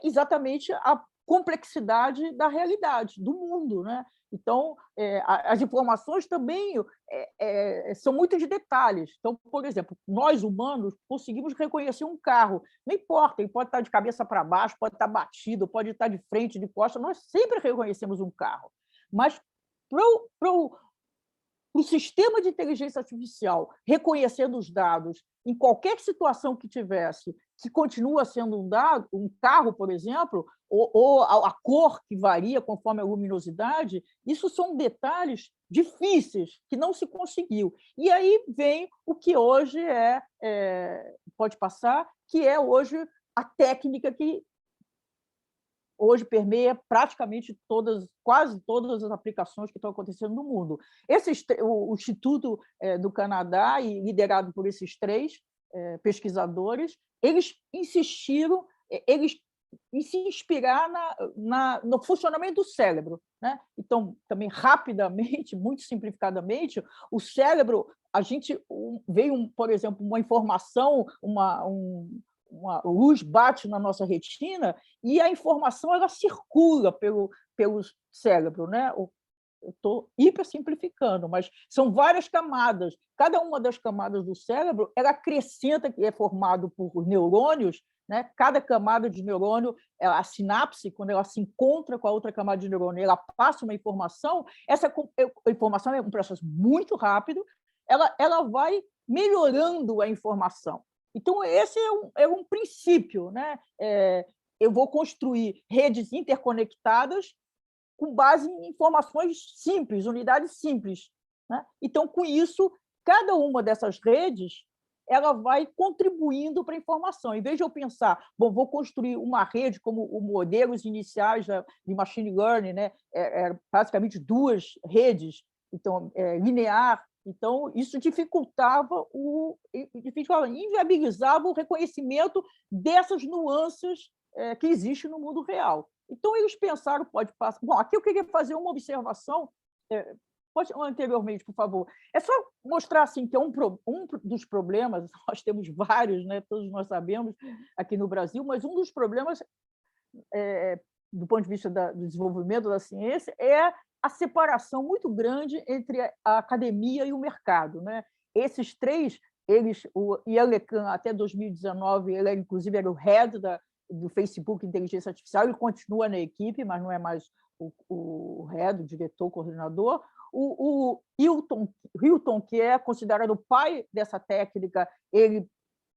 Exatamente a complexidade da realidade, do mundo, né? Então, as informações também são muito de detalhes. Então, por exemplo, nós humanos conseguimos reconhecer um carro, não importa, ele pode estar de cabeça para baixo, pode estar batido, pode estar de frente, de costas, nós sempre reconhecemos um carro. Mas para o sistema de inteligência artificial reconhecendo os dados em qualquer situação que tivesse, que continua sendo um dado, um carro, por exemplo, ou a cor que varia conforme a luminosidade, isso são detalhes difíceis que não se conseguiu. E aí vem o que hoje pode passar, que é hoje a técnica que hoje permeia praticamente quase todas as aplicações que estão acontecendo no mundo. O Instituto do Canadá, liderado por esses 3 pesquisadores, eles insistiram em se inspirar no funcionamento do cérebro, né? Então, também rapidamente, muito simplificadamente, o cérebro, a gente veio, por exemplo, uma informação, uma luz bate na nossa retina e a informação ela circula pelo cérebro, né? Eu estou hipersimplificando, mas são várias camadas. Cada uma das camadas do cérebro ela acrescenta, que é formado por neurônios, né? Cada camada de neurônio, a sinapse, quando ela se encontra com a outra camada de neurônio, ela passa uma informação. Essa informação é um processo muito rápido, ela vai melhorando a informação. Então, esse é um princípio, né? Eu vou construir redes interconectadas com base em informações simples, unidades simples, né? Então, com isso, cada uma dessas redes ela vai contribuindo para a informação. Em vez de eu pensar, bom, vou construir uma rede como os modelos iniciais de machine learning, né? Basicamente 2 redes, então, linear. Então, isso inviabilizava o reconhecimento dessas nuances que existem no mundo real. Então, eles pensaram, pode passar... Bom, aqui eu queria fazer uma observação, pode anteriormente, por favor. É só mostrar assim, que um dos problemas, nós temos vários, né? Todos nós sabemos, aqui no Brasil, mas um dos problemas, do ponto de vista do desenvolvimento da ciência, é a separação muito grande entre a academia e o mercado, né? Esses 3, o Ian LeCun, até 2019, ele inclusive era o head do Facebook Inteligência Artificial, ele continua na equipe, mas não é mais o head, o diretor, o coordenador. O Hilton, que é considerado o pai dessa técnica, ele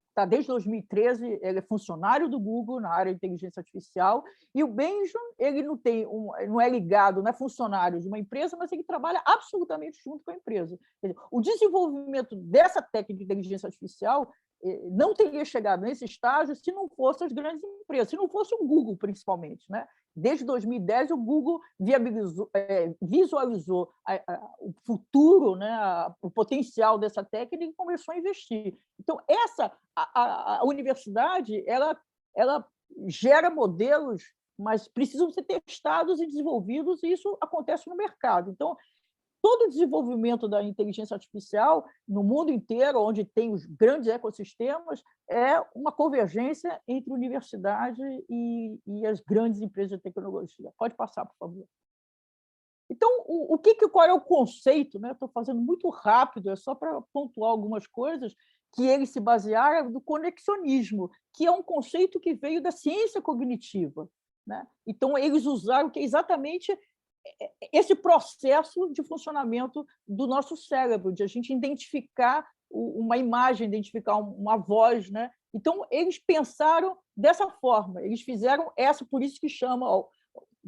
está desde 2013, ele é funcionário do Google na área de inteligência artificial, e o Benjamin, ele não é ligado, não é funcionário de uma empresa, mas ele trabalha absolutamente junto com a empresa. O desenvolvimento dessa técnica de inteligência artificial não teria chegado nesse estágio se não fossem as grandes empresas, se não fosse o Google, principalmente, né? Desde 2010, o Google visualizou o futuro, né, o potencial dessa técnica e começou a investir. Então, a universidade ela gera modelos, mas precisam ser testados e desenvolvidos, e isso acontece no mercado. Então, todo o desenvolvimento da inteligência artificial no mundo inteiro, onde tem os grandes ecossistemas, é uma convergência entre universidade e as grandes empresas de tecnologia. Pode passar, por favor. Então, qual é o conceito? Né? Estou fazendo muito rápido, é só para pontuar algumas coisas, que ele se basearam no conexionismo, que é um conceito que veio da ciência cognitiva, né? Então, eles usaram que é exatamente esse processo de funcionamento do nosso cérebro, de a gente identificar uma imagem, identificar uma voz, né? Então, eles pensaram dessa forma, eles fizeram por isso que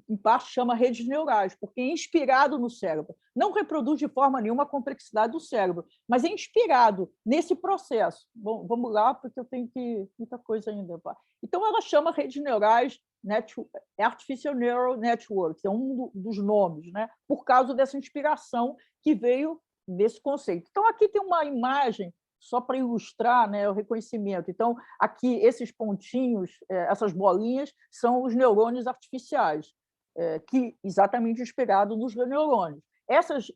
em parte chama redes neurais, porque é inspirado no cérebro. Não reproduz de forma nenhuma a complexidade do cérebro, mas é inspirado nesse processo. Bom, vamos lá, porque eu tenho muita coisa ainda. Então, ela chama redes neurais Artificial Neural Networks, é um dos nomes, né? Por causa dessa inspiração que veio desse conceito. Então, aqui tem uma imagem, só para ilustrar, né, o reconhecimento. Então, aqui, esses pontinhos, essas bolinhas, são os neurônios artificiais, que exatamente inspirados nos neurônios. Essas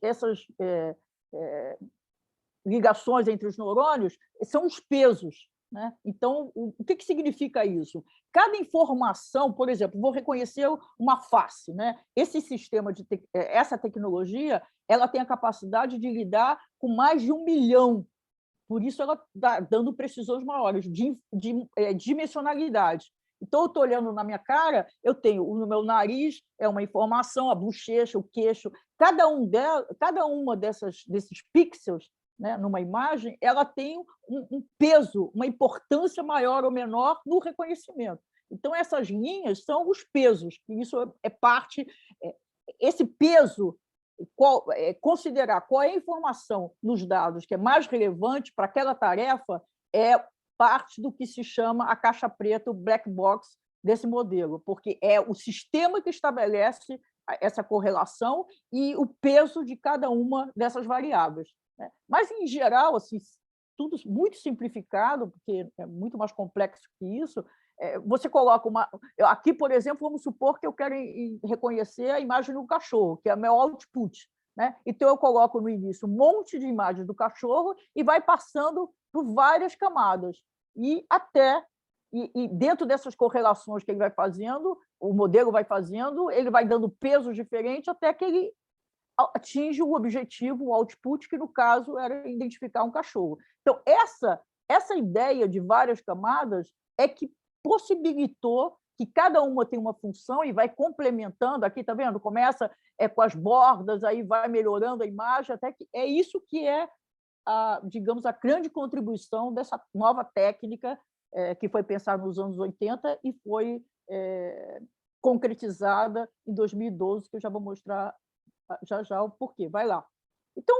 ligações entre os neurônios são os pesos. né? Então, o que significa isso? Cada informação, por exemplo, vou reconhecer uma face, né? Esse sistema essa tecnologia, ela tem a capacidade de lidar com mais de 1 milhão. Por isso, ela está dando precisões maiores, de dimensionalidade. Então, eu estou olhando na minha cara, eu tenho no meu nariz, é uma informação, a bochecha, o queixo. Cada uma desses pixels, né, numa imagem, ela tem um peso, uma importância maior ou menor no reconhecimento. Então, essas linhas são os pesos, que isso é parte... Esse peso, considerar qual é a informação nos dados que é mais relevante para aquela tarefa, é parte do que se chama a caixa preta, o black box desse modelo, porque é o sistema que estabelece essa correlação e o peso de cada uma dessas variáveis. Mas, em geral, assim, tudo muito simplificado, porque é muito mais complexo que isso, você coloca uma... Aqui, por exemplo, vamos supor que eu quero reconhecer a imagem do cachorro, que é o meu output, né? Então, eu coloco no início um monte de imagens do cachorro e vai passando por várias camadas. E dentro dessas correlações que ele vai fazendo, o modelo vai fazendo, ele vai dando pesos diferentes até que ele atinge o objetivo, o output, que, no caso, era identificar um cachorro. Então, essa ideia de várias camadas é que possibilitou que cada uma tem uma função e vai complementando. Aqui, está vendo? Começa com as bordas, aí vai melhorando a imagem, até que é isso que é, digamos, a grande contribuição dessa nova técnica que foi pensada nos anos 80 e foi concretizada em 2012, que eu já vou mostrar já o porquê. Vai lá. Então,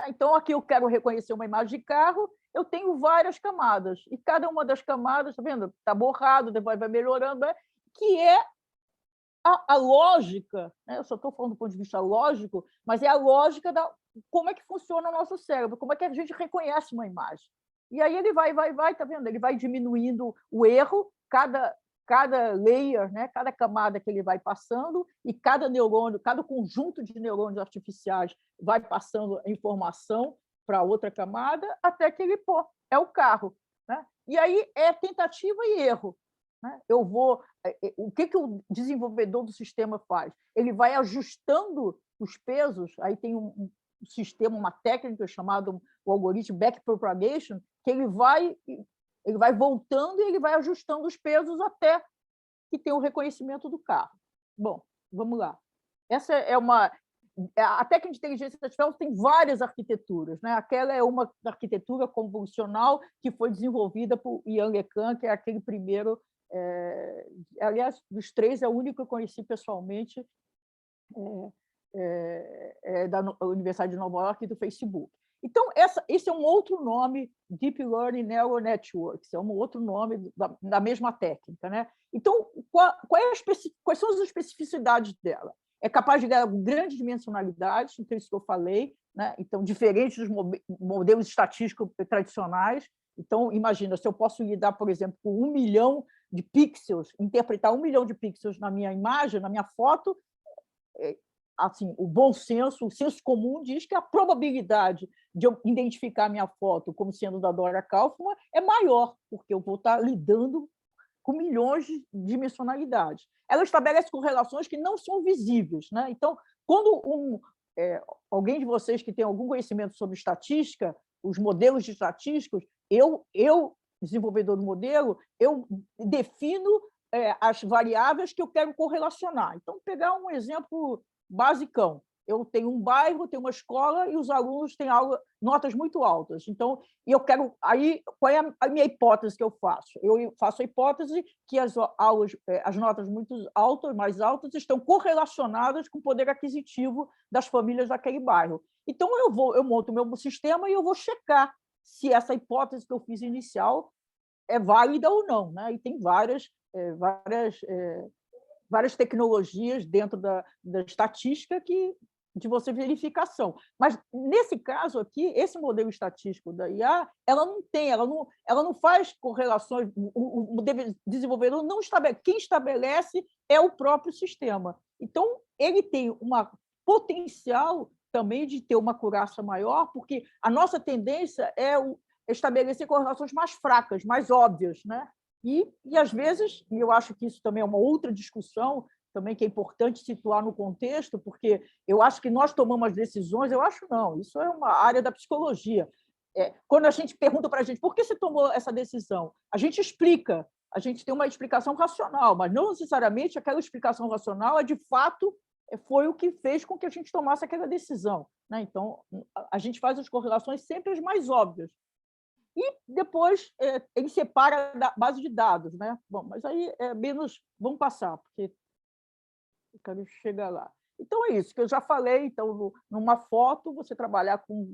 então, aqui eu quero reconhecer uma imagem de carro, eu tenho várias camadas, e cada uma das camadas, está vendo? Está borrado, depois vai melhorando, que é a lógica, né? Eu só estou falando do ponto de vista lógico, mas é a lógica como é que funciona o nosso cérebro, como é que a gente reconhece uma imagem. E aí ele vai, está vendo? Ele vai diminuindo o erro, cada layer, né? Cada camada que ele vai passando, e cada neurônio, cada conjunto de neurônios artificiais vai passando a informação para outra camada, até que ele é o carro, né? E aí é tentativa e erro, né? O que o desenvolvedor do sistema faz? Ele vai ajustando os pesos, aí tem um sistema, uma técnica chamada o algoritmo backpropagation, que ele vai voltando e ele vai ajustando os pesos até que tem o reconhecimento do carro. Bom, vamos lá. Essa é a técnica de inteligência artificial tem várias arquiteturas, né? Aquela é uma arquitetura convolucional que foi desenvolvida por Ian LeCun, que é aquele primeiro... aliás, dos três, é o único que eu conheci pessoalmente da Universidade de Nova York e do Facebook. Então, esse é um outro nome, Deep Learning Neural Networks, é um outro nome da mesma técnica, né? Então, quais são as especificidades dela? É capaz de ganhar grande dimensionalidade, então isso que eu falei, né? Então, diferente dos modelos estatísticos tradicionais. Então, imagina, se eu posso lidar, por exemplo, com 1 milhão de pixels, interpretar 1 milhão de pixels na minha imagem, na minha foto, assim, o bom senso, o senso comum diz que a probabilidade de eu identificar a minha foto como sendo da Dora Kaufmann é maior, porque eu vou estar lidando com milhões de dimensionalidades. Ela estabelece correlações que não são visíveis, né? Então, quando alguém de vocês que tem algum conhecimento sobre estatística, os modelos de estatísticos, eu desenvolvedor do modelo, eu defino as variáveis que eu quero correlacionar. Então, pegar um exemplo basicão. Eu tenho um bairro, tenho uma escola e os alunos têm notas muito altas. Então, eu quero... Aí, qual é a minha hipótese que eu faço? Eu faço a hipótese que as notas mais altas estão correlacionadas com o poder aquisitivo das famílias daquele bairro. Então, eu monto o meu sistema e eu vou checar se essa hipótese que eu fiz inicial é válida ou não, né? E tem várias tecnologias dentro da estatística de você verificação. Mas, nesse caso aqui, esse modelo estatístico da IA, ela não faz correlações, o desenvolvedor não estabelece, quem estabelece é o próprio sistema. Então, ele tem uma potencial também de ter uma acurácia maior, porque a nossa tendência é estabelecer correlações mais fracas, mais óbvias, né? E às vezes, e eu acho que isso também é uma outra discussão, também que é importante situar no contexto, porque eu acho que nós tomamos as decisões, eu acho não, isso é uma área da psicologia. Quando a gente pergunta para a gente por que você tomou essa decisão, a gente explica, a gente tem uma explicação racional, mas não necessariamente aquela explicação racional de fato foi o que fez com que a gente tomasse aquela decisão, né? Então, a gente faz as correlações sempre as mais óbvias. E depois ele separa da base de dados, né? Bom, mas aí é menos. Vamos passar, porque eu quero chegar lá. Então, é isso que eu já falei. Então, numa foto, você trabalhar com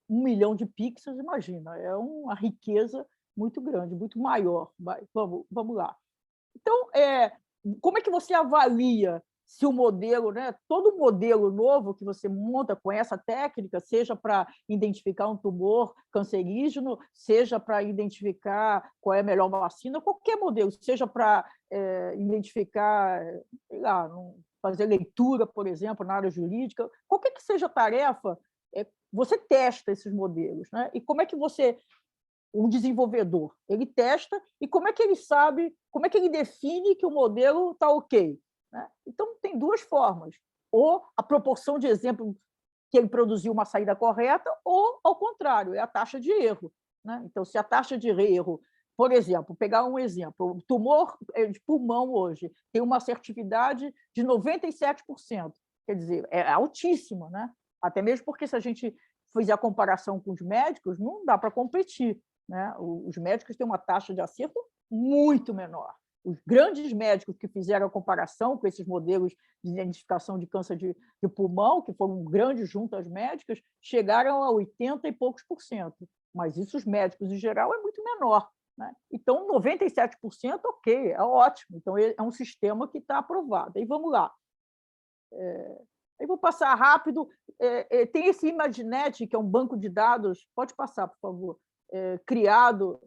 1 milhão de pixels, imagina, é uma riqueza muito grande, muito maior. Vamos lá. Então, como é que você avalia se o modelo, né, todo modelo novo que você monta com essa técnica, seja para identificar um tumor cancerígeno, seja para identificar qual é a melhor vacina, qualquer modelo, seja para identificar, sei lá, fazer leitura, por exemplo, na área jurídica, qualquer que seja a tarefa, você testa esses modelos, né? E como é que o desenvolvedor, ele testa e como é que ele sabe, como é que ele define que o modelo está ok, né? Então, tem duas formas. Ou a proporção de exemplo que ele produziu uma saída correta, ou, ao contrário, é a taxa de erro, né? Então, se a taxa de erro, por exemplo, pegar um exemplo, o tumor de pulmão hoje tem uma assertividade de 97%, quer dizer, é altíssima, né? Até mesmo porque, se a gente fizer a comparação com os médicos, não dá para competir, né? Os médicos têm uma taxa de acerto muito menor. Os grandes médicos que fizeram a comparação com esses modelos de identificação de câncer de pulmão, que foram grandes junto às médicas, chegaram a 80 e poucos por cento. Mas isso, os médicos em geral, é muito menor, né? Então, 97%, ok, é ótimo. Então, é um sistema que está aprovado. Aí vamos lá. Aí vou passar rápido. Tem esse ImageNet, que é um banco de dados, pode passar, por favor, criado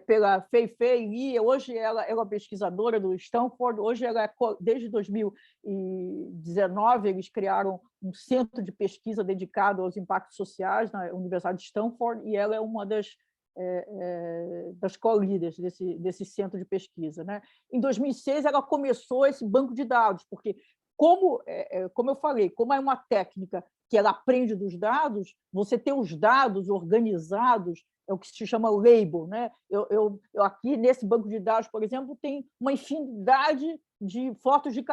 pela Fei Li. Hoje ela é uma pesquisadora do Stanford. Hoje ela desde 2019 eles criaram um centro de pesquisa dedicado aos impactos sociais na Universidade de Stanford, e ela é uma das co-líderes desse centro de pesquisa, né? Em 2006 ela começou esse banco de dados, porque como eu falei, como é uma técnica que ela aprende dos dados, você ter os dados organizados é o que se chama label, né? Eu aqui, nesse banco de dados, por exemplo, tem uma infinidade de fotos de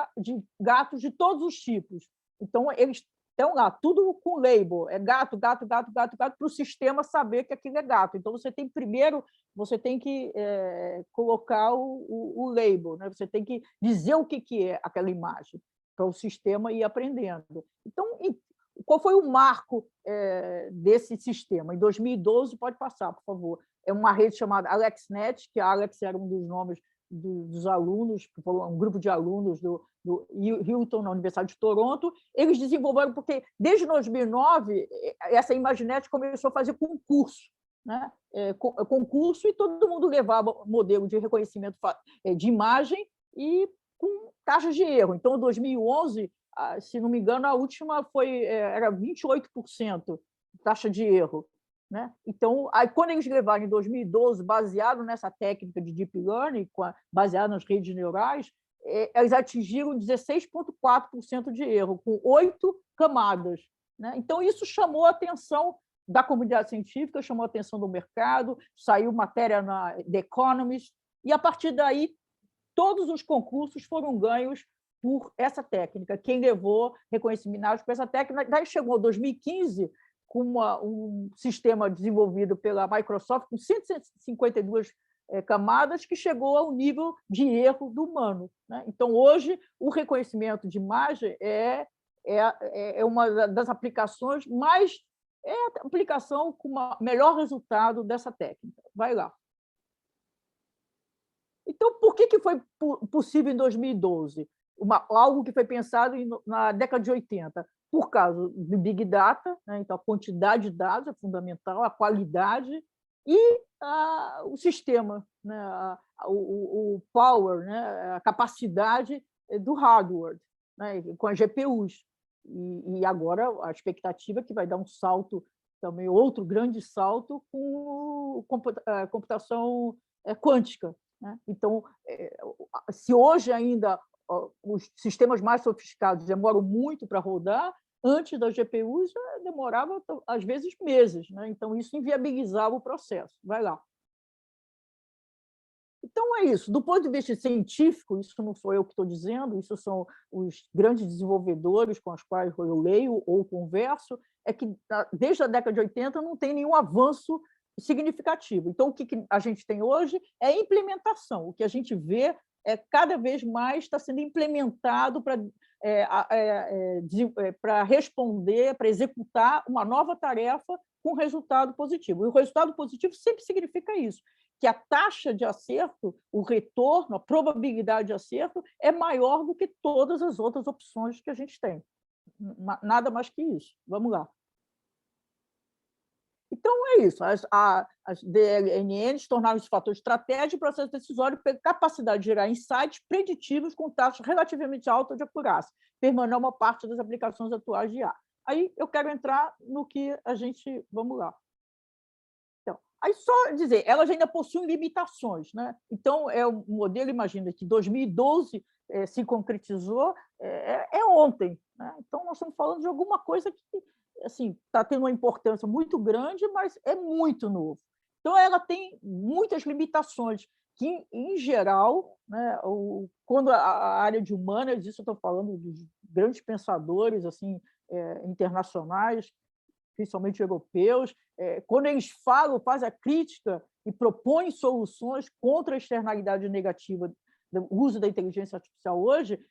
gatos de todos os tipos. Então, eles estão lá, tudo com label, é gato, gato, gato, gato, gato, para o sistema saber que aquilo é gato. Então, você tem que colocar o label, né? Você tem que dizer o que é aquela imagem, para o sistema ir aprendendo. Então, qual foi o marco desse sistema? Em 2012, pode passar, por favor, é uma rede chamada AlexNet, que a Alex era um dos nomes dos alunos, que foi um grupo de alunos do Hilton, na Universidade de Toronto. Eles desenvolveram, porque desde 2009, essa ImageNet começou a fazer concurso, né? Concurso, e todo mundo levava modelo de reconhecimento de imagem e com taxas de erro. Então, em 2011, se não me engano, a última era 28% taxa de erro, né? Então, aí, quando eles levaram em 2012, baseado nessa técnica de deep learning, baseado nas redes neurais, eles atingiram 16,4% de erro, com 8 camadas, né? Então, isso chamou a atenção da comunidade científica, chamou a atenção do mercado, saiu matéria na The Economist, e, a partir daí, todos os concursos foram ganhos por essa técnica. Quem levou reconhecimento por essa técnica, daí chegou em 2015 com um sistema desenvolvido pela Microsoft com 152 camadas, que chegou ao nível de erro do humano, né? Então, hoje, o reconhecimento de imagem é uma das aplicações a aplicação com o melhor resultado dessa técnica. Vai lá. Então, por que foi possível em 2012? Algo que foi pensado na década de 80, por causa do Big Data, né? Então, a quantidade de dados é fundamental, a qualidade e o sistema, né? O power, né? A capacidade do hardware, né? Com as GPUs. E agora a expectativa é que vai dar um salto também outro grande salto com computação quântica, né? Então, se hoje ainda os sistemas mais sofisticados demoram muito para rodar, antes das GPUs demorava, às vezes, meses, né? Então, isso inviabilizava o processo. Vai lá. Então, é isso. Do ponto de vista científico, isso não sou eu que estou dizendo, isso são os grandes desenvolvedores com os quais eu leio ou converso, é que, desde a década de 80, não tem nenhum avanço significativo. Então, o que a gente tem hoje é implementação. O que a gente vê é cada vez mais está sendo implementado para responder, para executar uma nova tarefa com resultado positivo. E o resultado positivo sempre significa isso, que a taxa de acerto, o retorno, a probabilidade de acerto é maior do que todas as outras opções que a gente tem. Nada mais que isso. Vamos lá. Então, é isso. As DLNNs tornaram-se fator estratégico do processo decisório pela capacidade de gerar insights preditivos com taxas relativamente altas de acurácia, permanecendo uma parte das aplicações atuais de IA. Aí eu quero entrar no que a gente... Vamos lá. Então, aí só dizer, elas ainda possuem limitações, né? Então, o modelo, imagina, que 2012 se concretizou ontem, né? Então, nós estamos falando de alguma coisa que assim, está tendo uma importância muito grande, mas é muito novo. Então, ela tem muitas limitações que, em geral, né, quando a área de humanas, isso eu estou falando dos grandes pensadores assim, internacionais, principalmente europeus, quando eles fazem a crítica e propõem soluções contra a externalidade negativa do uso da inteligência artificial hoje,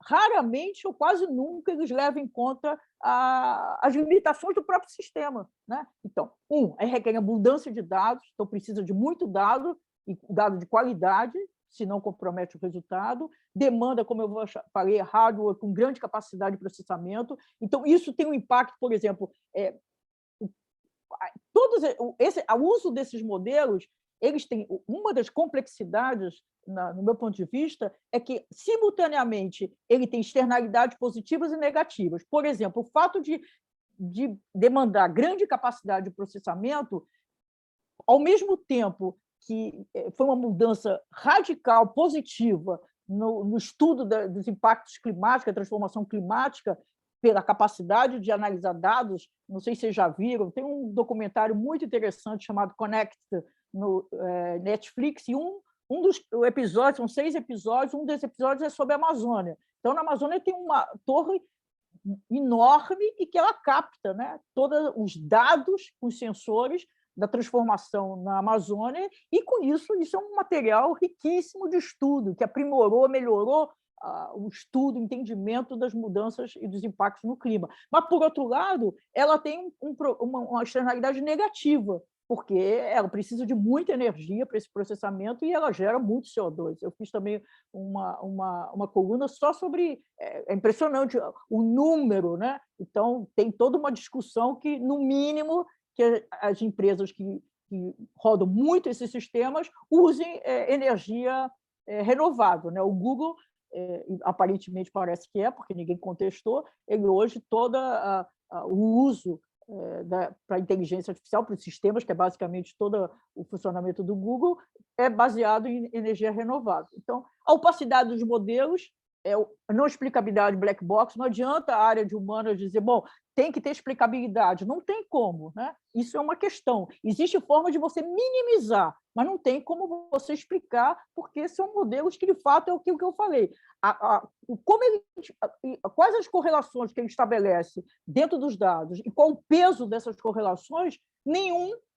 raramente ou quase nunca eles levam em conta as limitações do próprio sistema, né? Então, requer abundância de dados, então precisa de muito dado, e dado de qualidade, senão compromete o resultado, demanda, como eu falei, hardware com grande capacidade de processamento, então isso tem um impacto, por exemplo, o uso desses modelos, eles têm uma das complexidades, no meu ponto de vista, é que, simultaneamente, ele tem externalidades positivas e negativas. Por exemplo, o fato de demandar grande capacidade de processamento, ao mesmo tempo que foi uma mudança radical, positiva, no estudo dos impactos climáticos, a transformação climática, pela capacidade de analisar dados, não sei se vocês já viram, tem um documentário muito interessante chamado Connect, no Netflix, e um dos episódios, são 6 episódios, um desses episódios é sobre a Amazônia. Então, na Amazônia tem uma torre enorme e que ela capta, né, todos os dados, os sensores da transformação na Amazônia, e, com isso é um material riquíssimo de estudo, que aprimorou, melhorou o estudo, o entendimento das mudanças e dos impactos no clima. Mas, por outro lado, ela tem uma externalidade negativa, porque ela precisa de muita energia para esse processamento e ela gera muito CO2. Eu fiz também uma coluna só sobre... É impressionante o número, né? Então, tem toda uma discussão que, no mínimo, que as empresas que rodam muito esses sistemas usem energia renovável, né? O Google, aparentemente parece que porque ninguém contestou, ele hoje todo o uso para a inteligência artificial, para os sistemas, que é basicamente todo o funcionamento do Google, é baseado em energia renovável. Então, a opacidade dos modelos, a não explicabilidade black box, não adianta a área de humanas dizer, bom, tem que ter explicabilidade, não tem como, né? Isso é uma questão. Existe forma de você minimizar, mas não tem como você explicar, porque são modelos que, de fato, é o que eu falei. Quais as correlações que ele estabelece dentro dos dados e qual o peso dessas correlações,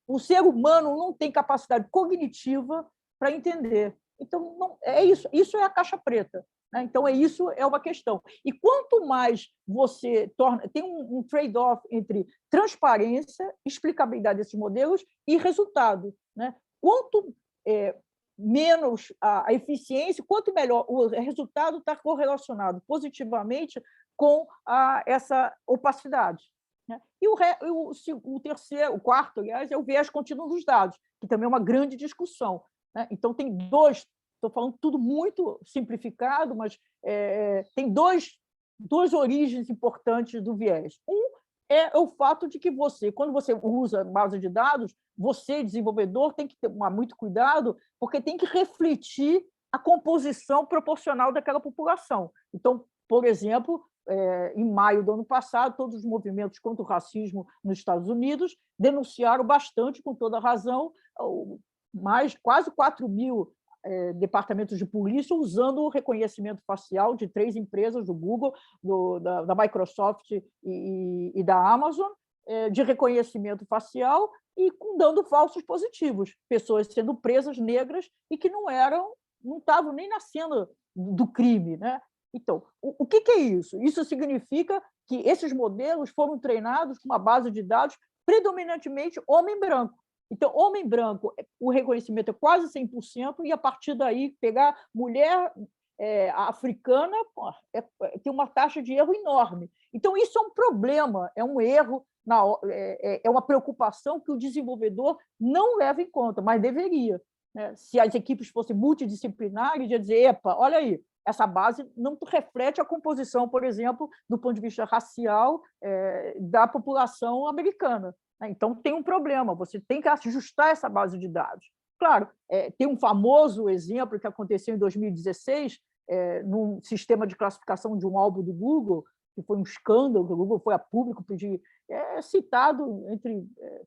o ser humano não tem capacidade cognitiva para entender. Então, não, é isso é a caixa preta. Então, isso é uma questão. E quanto mais você torna... Tem um trade-off entre transparência, explicabilidade desses modelos e resultado, né? Quanto menos a eficiência, quanto melhor o resultado está correlacionado positivamente com essa opacidade, né? E o quarto, aliás, é o viés contínuo dos dados, que também é uma grande discussão, né? Então, tem dois... Estou falando tudo muito simplificado, mas tem duas origens importantes do viés. é o fato de que você, quando você usa base de dados, você, desenvolvedor, tem que tomar muito cuidado, porque tem que refletir a composição proporcional daquela população. Então, por exemplo, em maio do ano passado, todos os movimentos contra o racismo nos Estados Unidos denunciaram bastante, com toda razão, quase 4.000 departamentos de polícia usando o reconhecimento facial de 3 empresas, do Google, da Microsoft e da Amazon, de reconhecimento facial e dando falsos positivos, pessoas sendo presas negras e que não estavam nem na cena do crime, né? Então, o que é isso? Isso significa que esses modelos foram treinados com uma base de dados predominantemente homem branco. Então, homem branco, o reconhecimento é quase 100%, e, a partir daí, pegar mulher africana tem uma taxa de erro enorme. Então, isso é um problema, é um erro, é uma preocupação que o desenvolvedor não leva em conta, mas deveria, né? Se as equipes fossem multidisciplinares, ia dizer, epa, olha aí, essa base não reflete a composição, por exemplo, do ponto de vista racial da população americana. Então, tem um problema, você tem que ajustar essa base de dados. Claro, tem um famoso exemplo que aconteceu em 2016, num sistema de classificação de um álbum do Google, que foi um escândalo, que o Google foi a público pedir, citado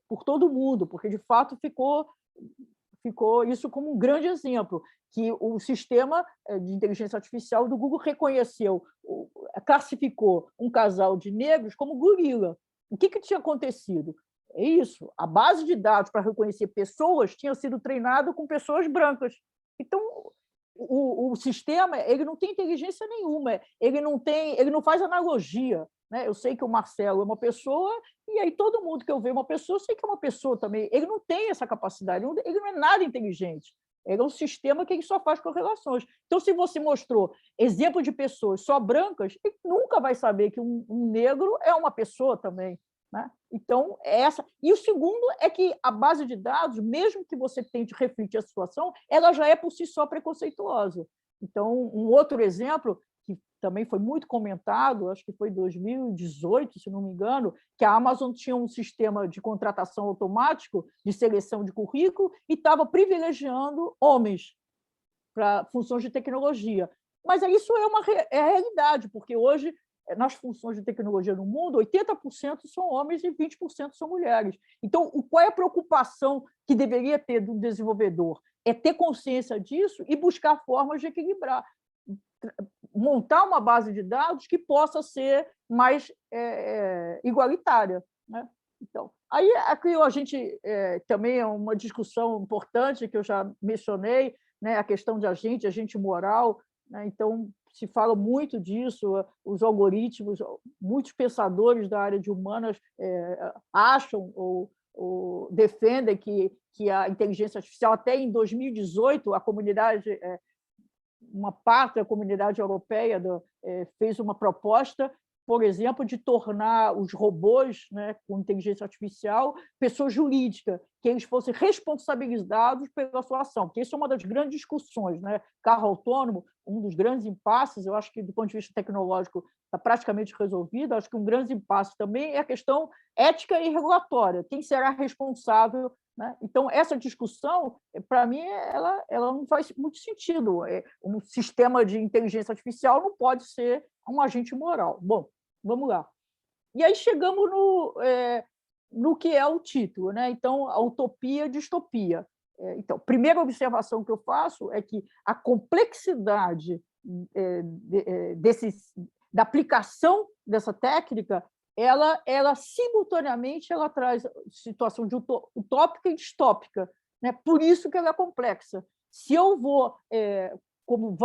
por todo mundo, porque, de fato, ficou isso como um grande exemplo, que o sistema de inteligência artificial do Google classificou um casal de negros como gorila. O que tinha acontecido? É isso, a base de dados para reconhecer pessoas tinha sido treinada com pessoas brancas. Então, o sistema ele não tem inteligência nenhuma, ele não faz analogia, né? Eu sei que o Marcelo é uma pessoa, e aí todo mundo que eu vejo uma pessoa, eu sei que é uma pessoa também. Ele não tem essa capacidade, ele não é nada inteligente. Ele é um sistema que ele só faz correlações. Então, se você mostrou exemplo de pessoas só brancas, ele nunca vai saber que um negro é uma pessoa também, né? Então, essa. E o segundo é que a base de dados, mesmo que você tente refletir a situação, ela já é por si só preconceituosa. Então, um outro exemplo, que também foi muito comentado, acho que foi em 2018, se não me engano, que a Amazon tinha um sistema de contratação automático de seleção de currículo e estava privilegiando homens para funções de tecnologia. Mas isso é a realidade, porque hoje, nas funções de tecnologia no mundo, 80% são homens e 20% são mulheres. Então, qual é a preocupação que deveria ter do desenvolvedor? É ter consciência disso e buscar formas de equilibrar, montar uma base de dados que possa ser mais igualitária, né? Então, aí aqui a gente também é uma discussão importante que eu já mencionei, né? A questão de agente moral, né? Então, se fala muito disso, os algoritmos, muitos pensadores da área de humanas acham ou defendem que a inteligência artificial, até em 2018, a comunidade, uma parte da comunidade europeia fez uma proposta, por exemplo, de tornar os robôs, né, com inteligência artificial, pessoas jurídicas, que eles fossem responsabilizados pela sua ação, porque isso é uma das grandes discussões, né? Carro autônomo, um dos grandes impasses, eu acho que, do ponto de vista tecnológico, está praticamente resolvido. Acho que um grande impasse também é a questão ética e regulatória. Quem será responsável, né? Então, essa discussão, para mim, ela não faz muito sentido. Um sistema de inteligência artificial não pode ser um agente moral. Bom, vamos lá. E aí chegamos no que é o título, né? Então, a utopia e distopia. Então, a primeira observação que eu faço é que a complexidade da aplicação dessa técnica, ela simultaneamente traz situação de utópica e distópica, né? Por isso que ela é complexa. Se eu vou, como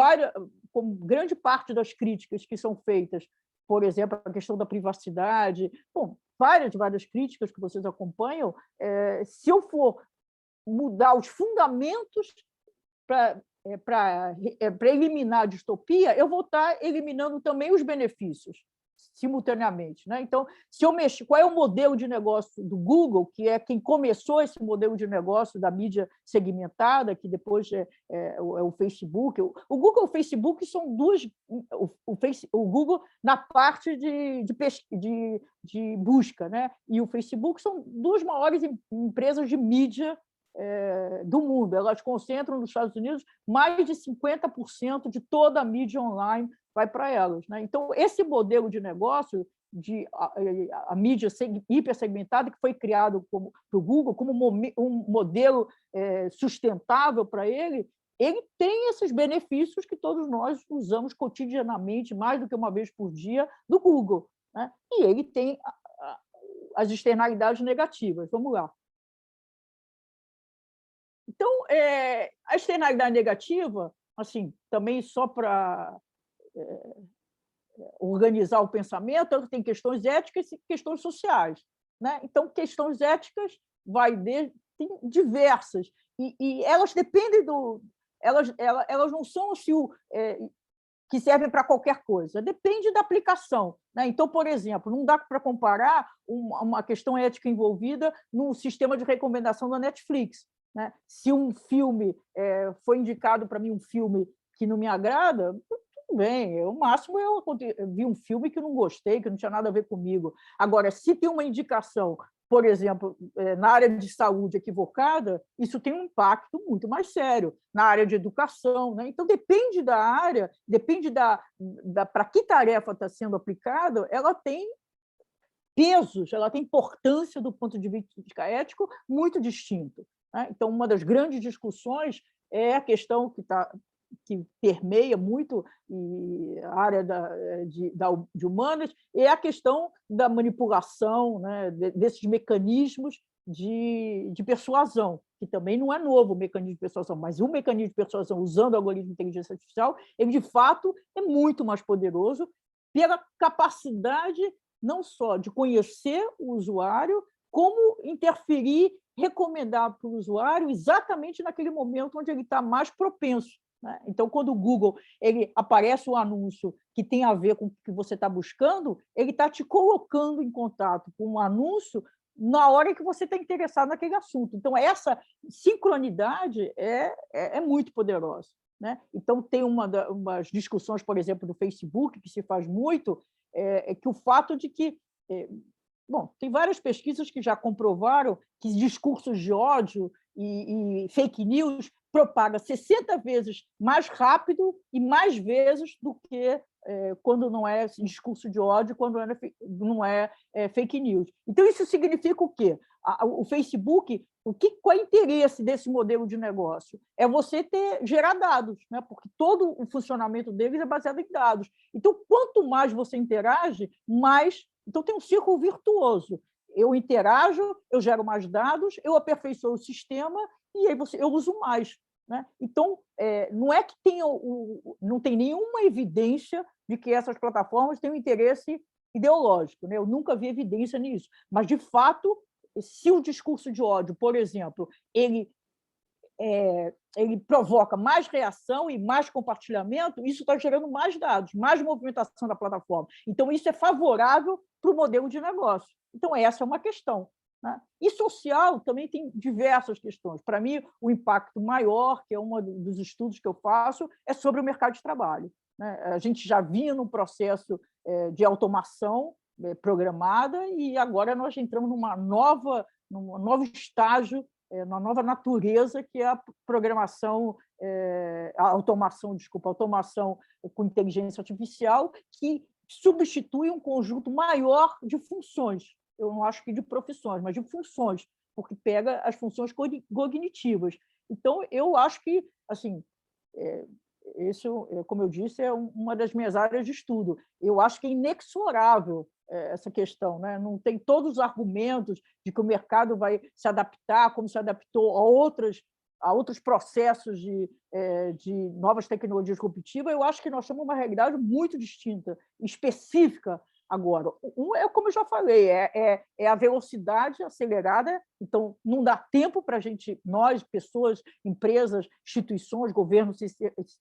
grande parte das críticas que são feitas, por exemplo, a questão da privacidade, bom, várias críticas que vocês acompanham, se eu for mudar os fundamentos para eliminar a distopia, eu vou estar eliminando também os benefícios. simultaneamente, né? Então, se eu mexer, qual é o modelo de negócio do Google, que é quem começou esse modelo de negócio da mídia segmentada, que depois é o Facebook. O Google e o Facebook são duas... O Google na parte de busca, né? E o Facebook são duas maiores empresas de mídia do mundo. Elas concentram nos Estados Unidos mais de 50% de toda a mídia online vai para elas, né? Então, esse modelo de negócio a mídia hipersegmentada, que foi criado para o Google como um modelo sustentável para ele tem esses benefícios que todos nós usamos cotidianamente, mais do que uma vez por dia, do Google, né? E ele tem as externalidades negativas. Vamos lá. Então, a externalidade negativa, assim, também só para organizar o pensamento, tem questões éticas e questões sociais, né? Então, questões éticas tem diversas, e elas dependem elas não são que servem para qualquer coisa, depende da aplicação, né? Então, por exemplo, não dá para comparar uma questão ética envolvida no sistema de recomendação da Netflix, né? Se um filme foi indicado para mim, um filme que não me agrada, tudo bem, o máximo eu vi um filme que não gostei, que não tinha nada a ver comigo. Agora, se tem uma indicação, por exemplo, na área de saúde equivocada, isso tem um impacto muito mais sério na área de educação, né? Então, depende da área, depende para que tarefa está sendo aplicada, ela tem pesos, ela tem importância do ponto de vista ético muito distinto, né? Então, uma das grandes discussões é a questão que permeia muito a área de humanas, é a questão da manipulação, né, desses mecanismos de persuasão, que também não é novo o mecanismo de persuasão, mas o mecanismo de persuasão usando o algoritmo de inteligência artificial, ele, de fato, é muito mais poderoso pela capacidade não só de conhecer o usuário, como interferir, recomendar para o usuário exatamente naquele momento onde ele está mais propenso, né? Então, quando o Google aparece um anúncio que tem a ver com o que você está buscando, ele está te colocando em contato com um anúncio na hora que você está interessado naquele assunto. Então, essa sincronidade é muito poderosa, né? Então, tem umas discussões, por exemplo, do Facebook, que se faz muito, que o fato de que... Bom, tem várias pesquisas que já comprovaram que discursos de ódio e fake news propaga 60 vezes mais rápido e mais vezes do que quando não é discurso de ódio, quando não é fake news. Então, isso significa o quê? O Facebook, qual é o interesse desse modelo de negócio? É você gerar dados, né? Porque todo o funcionamento deles é baseado em dados. Então, quanto mais você interage, mais... Então, tem um círculo virtuoso. Eu interajo, eu gero mais dados, eu aperfeiçoo o sistema e aí eu uso mais, né? Então, não é que não tem nenhuma evidência de que essas plataformas têm um interesse ideológico, né? Eu nunca vi evidência nisso. Mas, de fato, se o discurso de ódio, por exemplo, ele provoca mais reação e mais compartilhamento, isso está gerando mais dados, mais movimentação da plataforma. Então, isso é favorável para o modelo de negócio. Então, essa é uma questão, né? E social também tem diversas questões. Para mim, o impacto maior, que é um dos estudos que eu faço, é sobre o mercado de trabalho, né? A gente já vinha num processo de automação programada e agora nós entramos num novo estágio, na nova natureza, que é a programação, a automação com inteligência artificial, que substitui um conjunto maior de funções. Eu não acho que de profissões, mas de funções, porque pega as funções cognitivas. Então, eu acho que, assim, isso, como eu disse, é uma das minhas áreas de estudo. Eu acho que é inexorável essa questão, né? Não tem todos os argumentos de que o mercado vai se adaptar, como se adaptou a outros processos de novas tecnologias disruptivas. Eu acho que nós temos uma realidade muito distinta, específica agora. Como eu já falei, a velocidade acelerada, então não dá tempo para a gente, nós, pessoas, empresas, instituições, governos,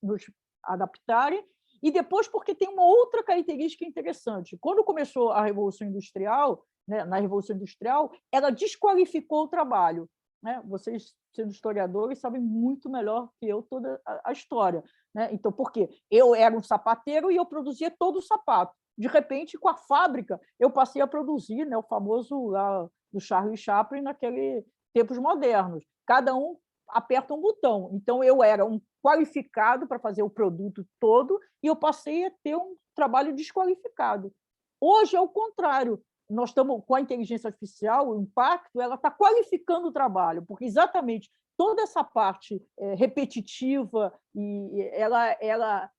nos adaptarem. E depois porque tem uma outra característica interessante. Quando começou a Revolução Industrial, né, na Revolução Industrial, ela desqualificou o trabalho. Né? Vocês, sendo historiadores, sabem muito melhor que eu toda a história. Né? Então, por quê? Eu era um sapateiro e eu produzia todo o sapato. De repente, com a fábrica, eu passei a produzir, né, o famoso lá, do Charlie Chaplin naqueles tempos modernos. Cada um aperta um botão. Então, eu era um qualificado para fazer o produto todo e eu passei a ter um trabalho desqualificado. Hoje é o contrário. Nós estamos com a inteligência artificial, o impacto, ela está qualificando o trabalho, porque exatamente toda essa parte repetitiva e ela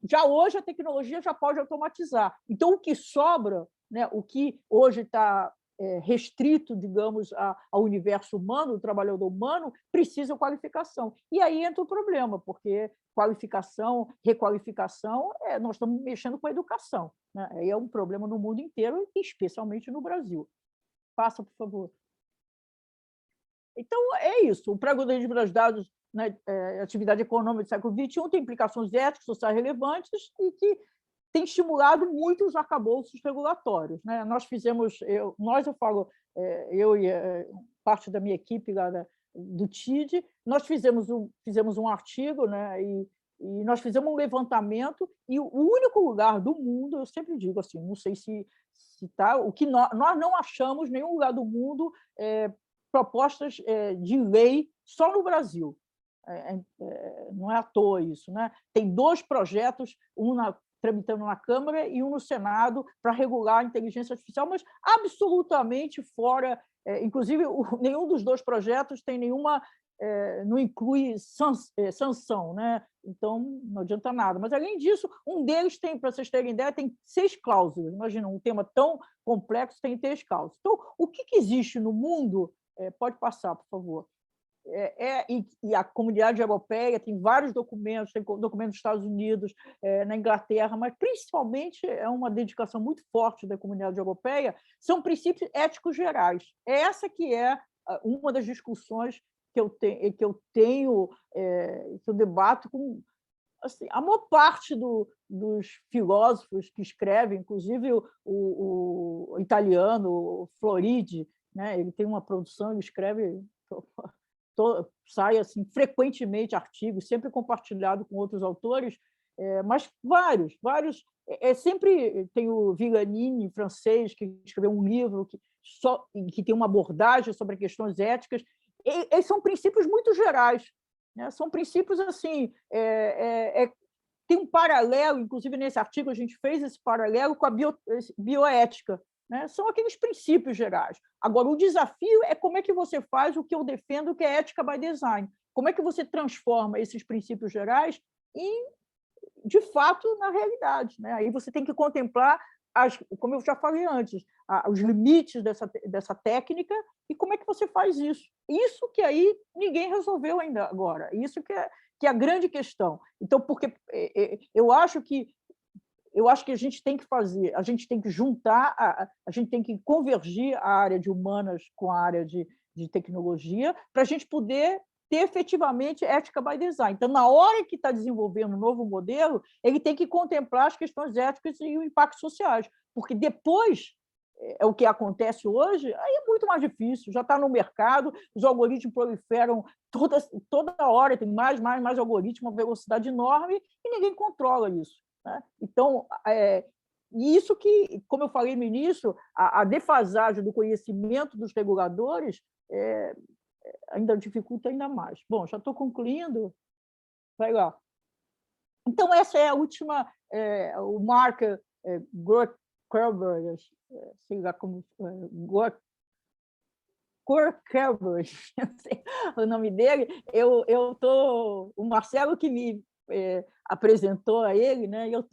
já hoje a tecnologia já pode automatizar. Então, o que sobra, né, o que hoje está restrito, digamos, ao universo humano, o trabalhador humano, precisa de qualificação. E aí entra o problema, porque qualificação, requalificação, nós estamos mexendo com a educação. Né? Aí é um problema no mundo inteiro, especialmente no Brasil. Passa, por favor. Então, é isso. O pré-algoritmo dos dados, né, atividade econômica do século XXI, tem implicações éticas, sociais relevantes e que tem estimulado muito os arcabouços regulatórios. Né? Nós fizemos, eu eu e parte da minha equipe lá do TID, nós fizemos um artigo, né, e nós fizemos um levantamento, e o único lugar do mundo, eu sempre digo assim, não sei se tá, o que nós não achamos nenhum lugar do mundo propostas de lei só no Brasil. Não é à toa isso. Né? Tem 2 projetos, tramitando na Câmara e um no Senado para regular a inteligência artificial, mas absolutamente fora, inclusive nenhum dos 2 projetos tem nenhuma, não inclui sanção, né? Então não adianta nada. Mas, além disso, um deles tem, para vocês terem ideia, tem 6 cláusulas. Imagina, um tema tão complexo tem 6 cláusulas. Então, o que existe no mundo, pode passar, por favor, e a comunidade europeia tem vários documentos, tem documentos dos Estados Unidos, na Inglaterra, mas principalmente é uma dedicação muito forte da comunidade europeia, são princípios éticos gerais. Essa que é uma das discussões que eu tenho, que eu debato com assim, a maior parte dos filósofos que escrevem, inclusive o italiano Floridi, né? Ele tem uma produção, ele escreve... sai assim, frequentemente artigos, sempre compartilhado com outros autores, mas vários. Sempre tem o Viganini, francês, que escreveu um livro que tem uma abordagem sobre questões éticas. Esses são princípios muito gerais. Né? São princípios assim... tem um paralelo, inclusive nesse artigo a gente fez esse paralelo com a bioética. Né? São aqueles princípios gerais. Agora, o desafio é como é que você faz o que eu defendo, que é ética by design. Como é que você transforma esses princípios gerais de fato, na realidade. Né? Aí você tem que contemplar, como eu já falei antes, os limites dessa técnica e como é que você faz isso. Isso que aí ninguém resolveu ainda agora. Isso que é a grande questão. Então, porque eu acho que a gente tem que fazer, a gente tem que juntar, a gente tem que convergir a área de humanas com a área de tecnologia para a gente poder ter efetivamente ética by design. Então, na hora que está desenvolvendo um novo modelo, ele tem que contemplar as questões éticas e os impactos sociais, porque depois é o que acontece hoje, aí é muito mais difícil, já está no mercado, os algoritmos proliferam toda hora, tem mais algoritmos, uma velocidade enorme, e ninguém controla isso. Né? Então, isso que, como eu falei no início, a defasagem do conhecimento dos reguladores ainda dificulta ainda mais. Bom, já estou concluindo. Vai lá. Então, essa é a última, o Mark Zuckerberg, sei lá como... Zuckerberg, o nome dele, o Marcelo que me apresentou a ele, né? Eu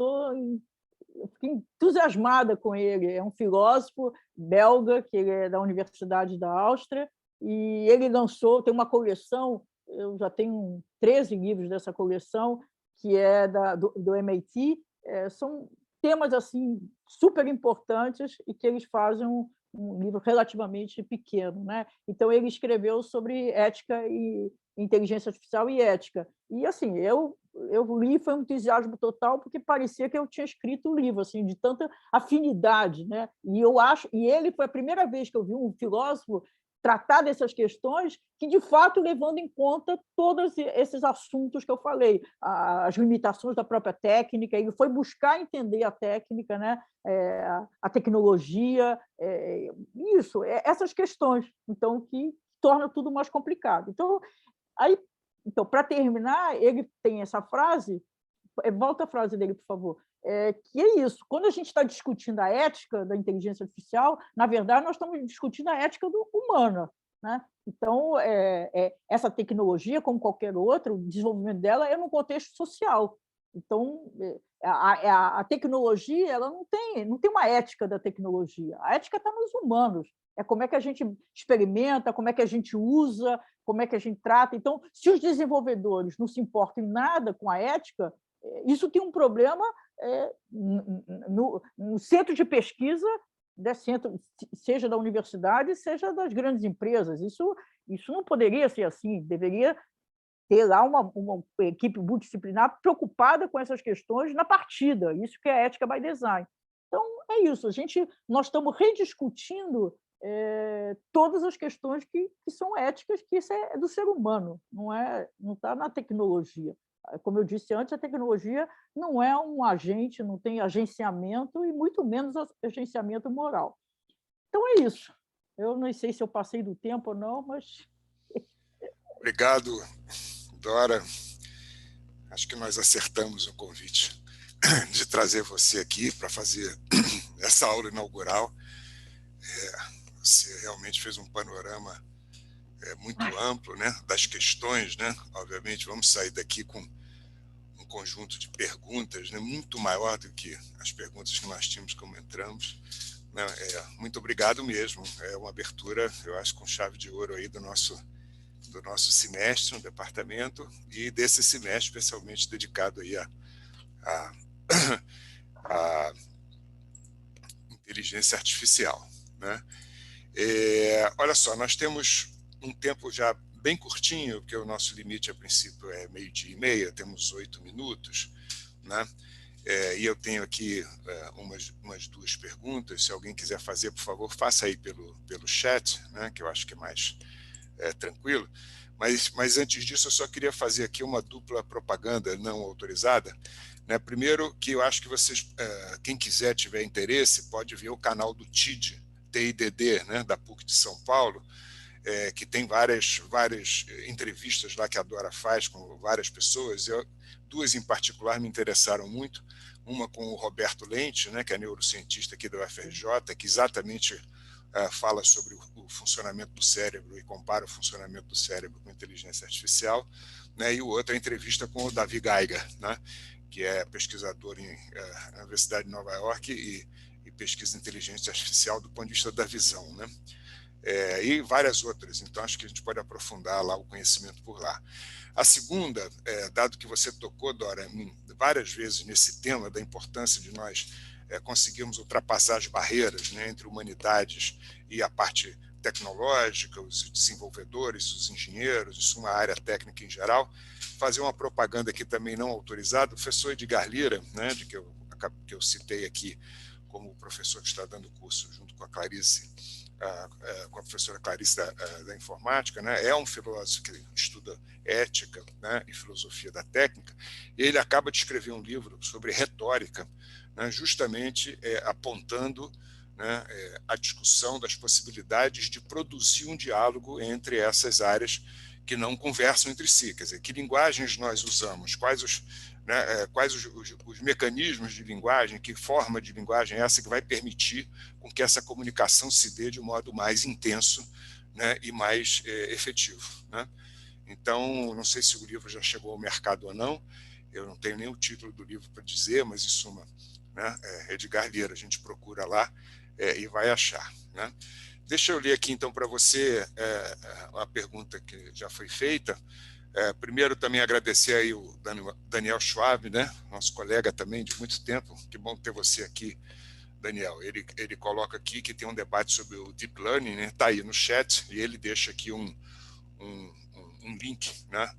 fiquei entusiasmada com ele. É um filósofo belga, que ele é da Universidade da Áustria, e ele tem uma coleção, eu já tenho 13 livros dessa coleção, que é do MIT, são temas assim super importantes e que eles fazem um livro relativamente pequeno. Né? Então, ele escreveu sobre ética e inteligência artificial e ética. E, assim, eu eu li, foi um entusiasmo total, porque parecia que eu tinha escrito o livro, assim, de tanta afinidade, né? E ele foi a primeira vez que eu vi um filósofo tratar dessas questões que, de fato, levando em conta todos esses assuntos que eu falei, as limitações da própria técnica, ele foi buscar entender a técnica, né? A tecnologia, essas questões, então, que torna tudo mais complicado. Então, para terminar, ele tem essa frase, volta a frase dele, por favor, que é isso, quando a gente está discutindo a ética da inteligência artificial, na verdade, nós estamos discutindo a ética humana, né? Então, essa tecnologia, como qualquer outra, o desenvolvimento dela é no contexto social. Então, a tecnologia ela não tem uma ética da tecnologia, a ética está nos humanos, é como é que a gente experimenta, como é que a gente usa, como é que a gente trata. Então, se os desenvolvedores não se importam em nada com a ética, isso tem um problema no centro de pesquisa, seja da universidade, seja das grandes empresas. Isso não poderia ser assim, deveria ter lá uma equipe multidisciplinar preocupada com essas questões na partida, isso que é ética by design. Então, é isso, nós estamos rediscutindo todas as questões que são éticas, que isso é do ser humano, não está na tecnologia. Como eu disse antes, a tecnologia não é um agente, não tem agenciamento e muito menos agenciamento moral. Então é isso. Eu não sei se eu passei do tempo ou não, mas... Obrigado, Dora. Acho que nós acertamos o convite de trazer você aqui para fazer essa aula inaugural. Você realmente fez um panorama muito amplo, né, das questões, né? Obviamente, vamos sair daqui com um conjunto de perguntas, né, muito maior do que as perguntas que nós tínhamos como entramos. Né? Muito obrigado mesmo. É uma abertura, eu acho, com chave de ouro aí do nosso semestre no departamento e desse semestre especialmente dedicado aí a inteligência artificial, né? Olha só, nós temos um tempo já bem curtinho, porque o nosso limite a princípio é 12h30, temos 8 minutos, né? E eu tenho aqui umas 2 perguntas, se alguém quiser fazer, por favor, faça aí pelo chat, né? Que eu acho que é mais tranquilo. Mas antes disso, eu só queria fazer aqui uma dupla propaganda não autorizada. Né? Primeiro, que eu acho que vocês, quem quiser, tiver interesse, pode ver o canal do TIDD, né? Da PUC de São Paulo, que tem várias entrevistas lá que a Dora faz com várias pessoas. 2 em particular me interessaram muito. Uma com o Roberto Lente, né? Que é neurocientista aqui da UFRJ, que exatamente fala sobre o funcionamento do cérebro e compara o funcionamento do cérebro com inteligência artificial, né? E o outro é a entrevista com o Davi Geiger, né? Que é pesquisador na Universidade de Nova York e pesquisa inteligência artificial do ponto de vista da visão, né? E várias outras, então acho que a gente pode aprofundar lá o conhecimento por lá. A segunda, dado que você tocou, Dora, várias vezes nesse tema da importância de nós conseguirmos ultrapassar as barreiras, né, entre humanidades e a parte tecnológica, os desenvolvedores, os engenheiros, isso é uma área técnica em geral, fazer uma propaganda aqui também não autorizada. O professor Edgar Lira, né, que eu citei aqui como professor que está dando curso junto com a Clarice, com a professora Clarice da informática, né? É um filósofo que estuda ética, né, e filosofia da técnica, e ele acaba de escrever um livro sobre retórica, né, justamente apontando, né, a discussão das possibilidades de produzir um diálogo entre essas áreas que não conversam entre si, quer dizer, que linguagens nós usamos, quais os mecanismos de linguagem, que forma de linguagem é essa que vai permitir com que essa comunicação se dê de modo mais intenso, né, e mais efetivo, né? Então, não sei se o livro já chegou ao mercado ou não, eu não tenho nem o título do livro para dizer, mas, em suma, né, Edgar Lira, a gente procura lá e vai achar, né? Deixa eu ler aqui, então, para você uma pergunta que já foi feita. Primeiro, também agradecer aí o Daniel Schwab, né? Nosso colega também de muito tempo. Que bom ter você aqui, Daniel. Ele coloca aqui que tem um debate sobre o Deep Learning, né? Está aí no chat, e ele deixa aqui um link, né,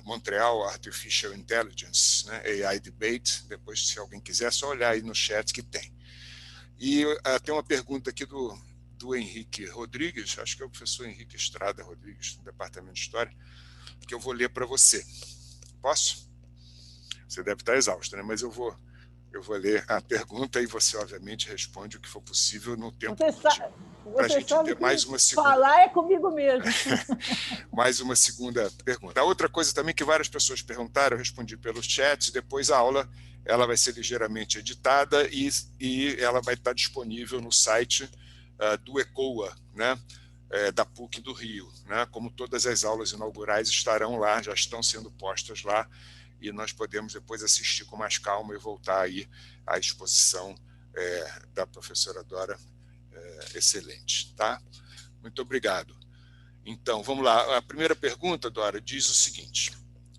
Montreal Artificial Intelligence, né, AI Debate. Depois, se alguém quiser, é só olhar aí no chat que tem. E tem uma pergunta aqui do Henrique Rodrigues, acho que é o professor Henrique Estrada Rodrigues, do Departamento de História, que eu vou ler para você. Posso? Você deve estar exausto, né? Mas eu vou ler a pergunta e você, obviamente, responde o que for possível no tempo curtinho. Para a gente ter mais uma segunda... Falar é comigo mesmo. Mais uma segunda pergunta. A outra coisa também que várias pessoas perguntaram, eu respondi pelo chat, depois a aula ela vai ser ligeiramente editada e ela vai estar disponível no site do ECOA, né, da PUC do Rio, né, como todas as aulas inaugurais estarão lá, já estão sendo postas lá, e nós podemos depois assistir com mais calma e voltar aí à exposição da professora Dora, excelente, tá? Muito obrigado. Então, vamos lá. A primeira pergunta, Dora, diz o seguinte,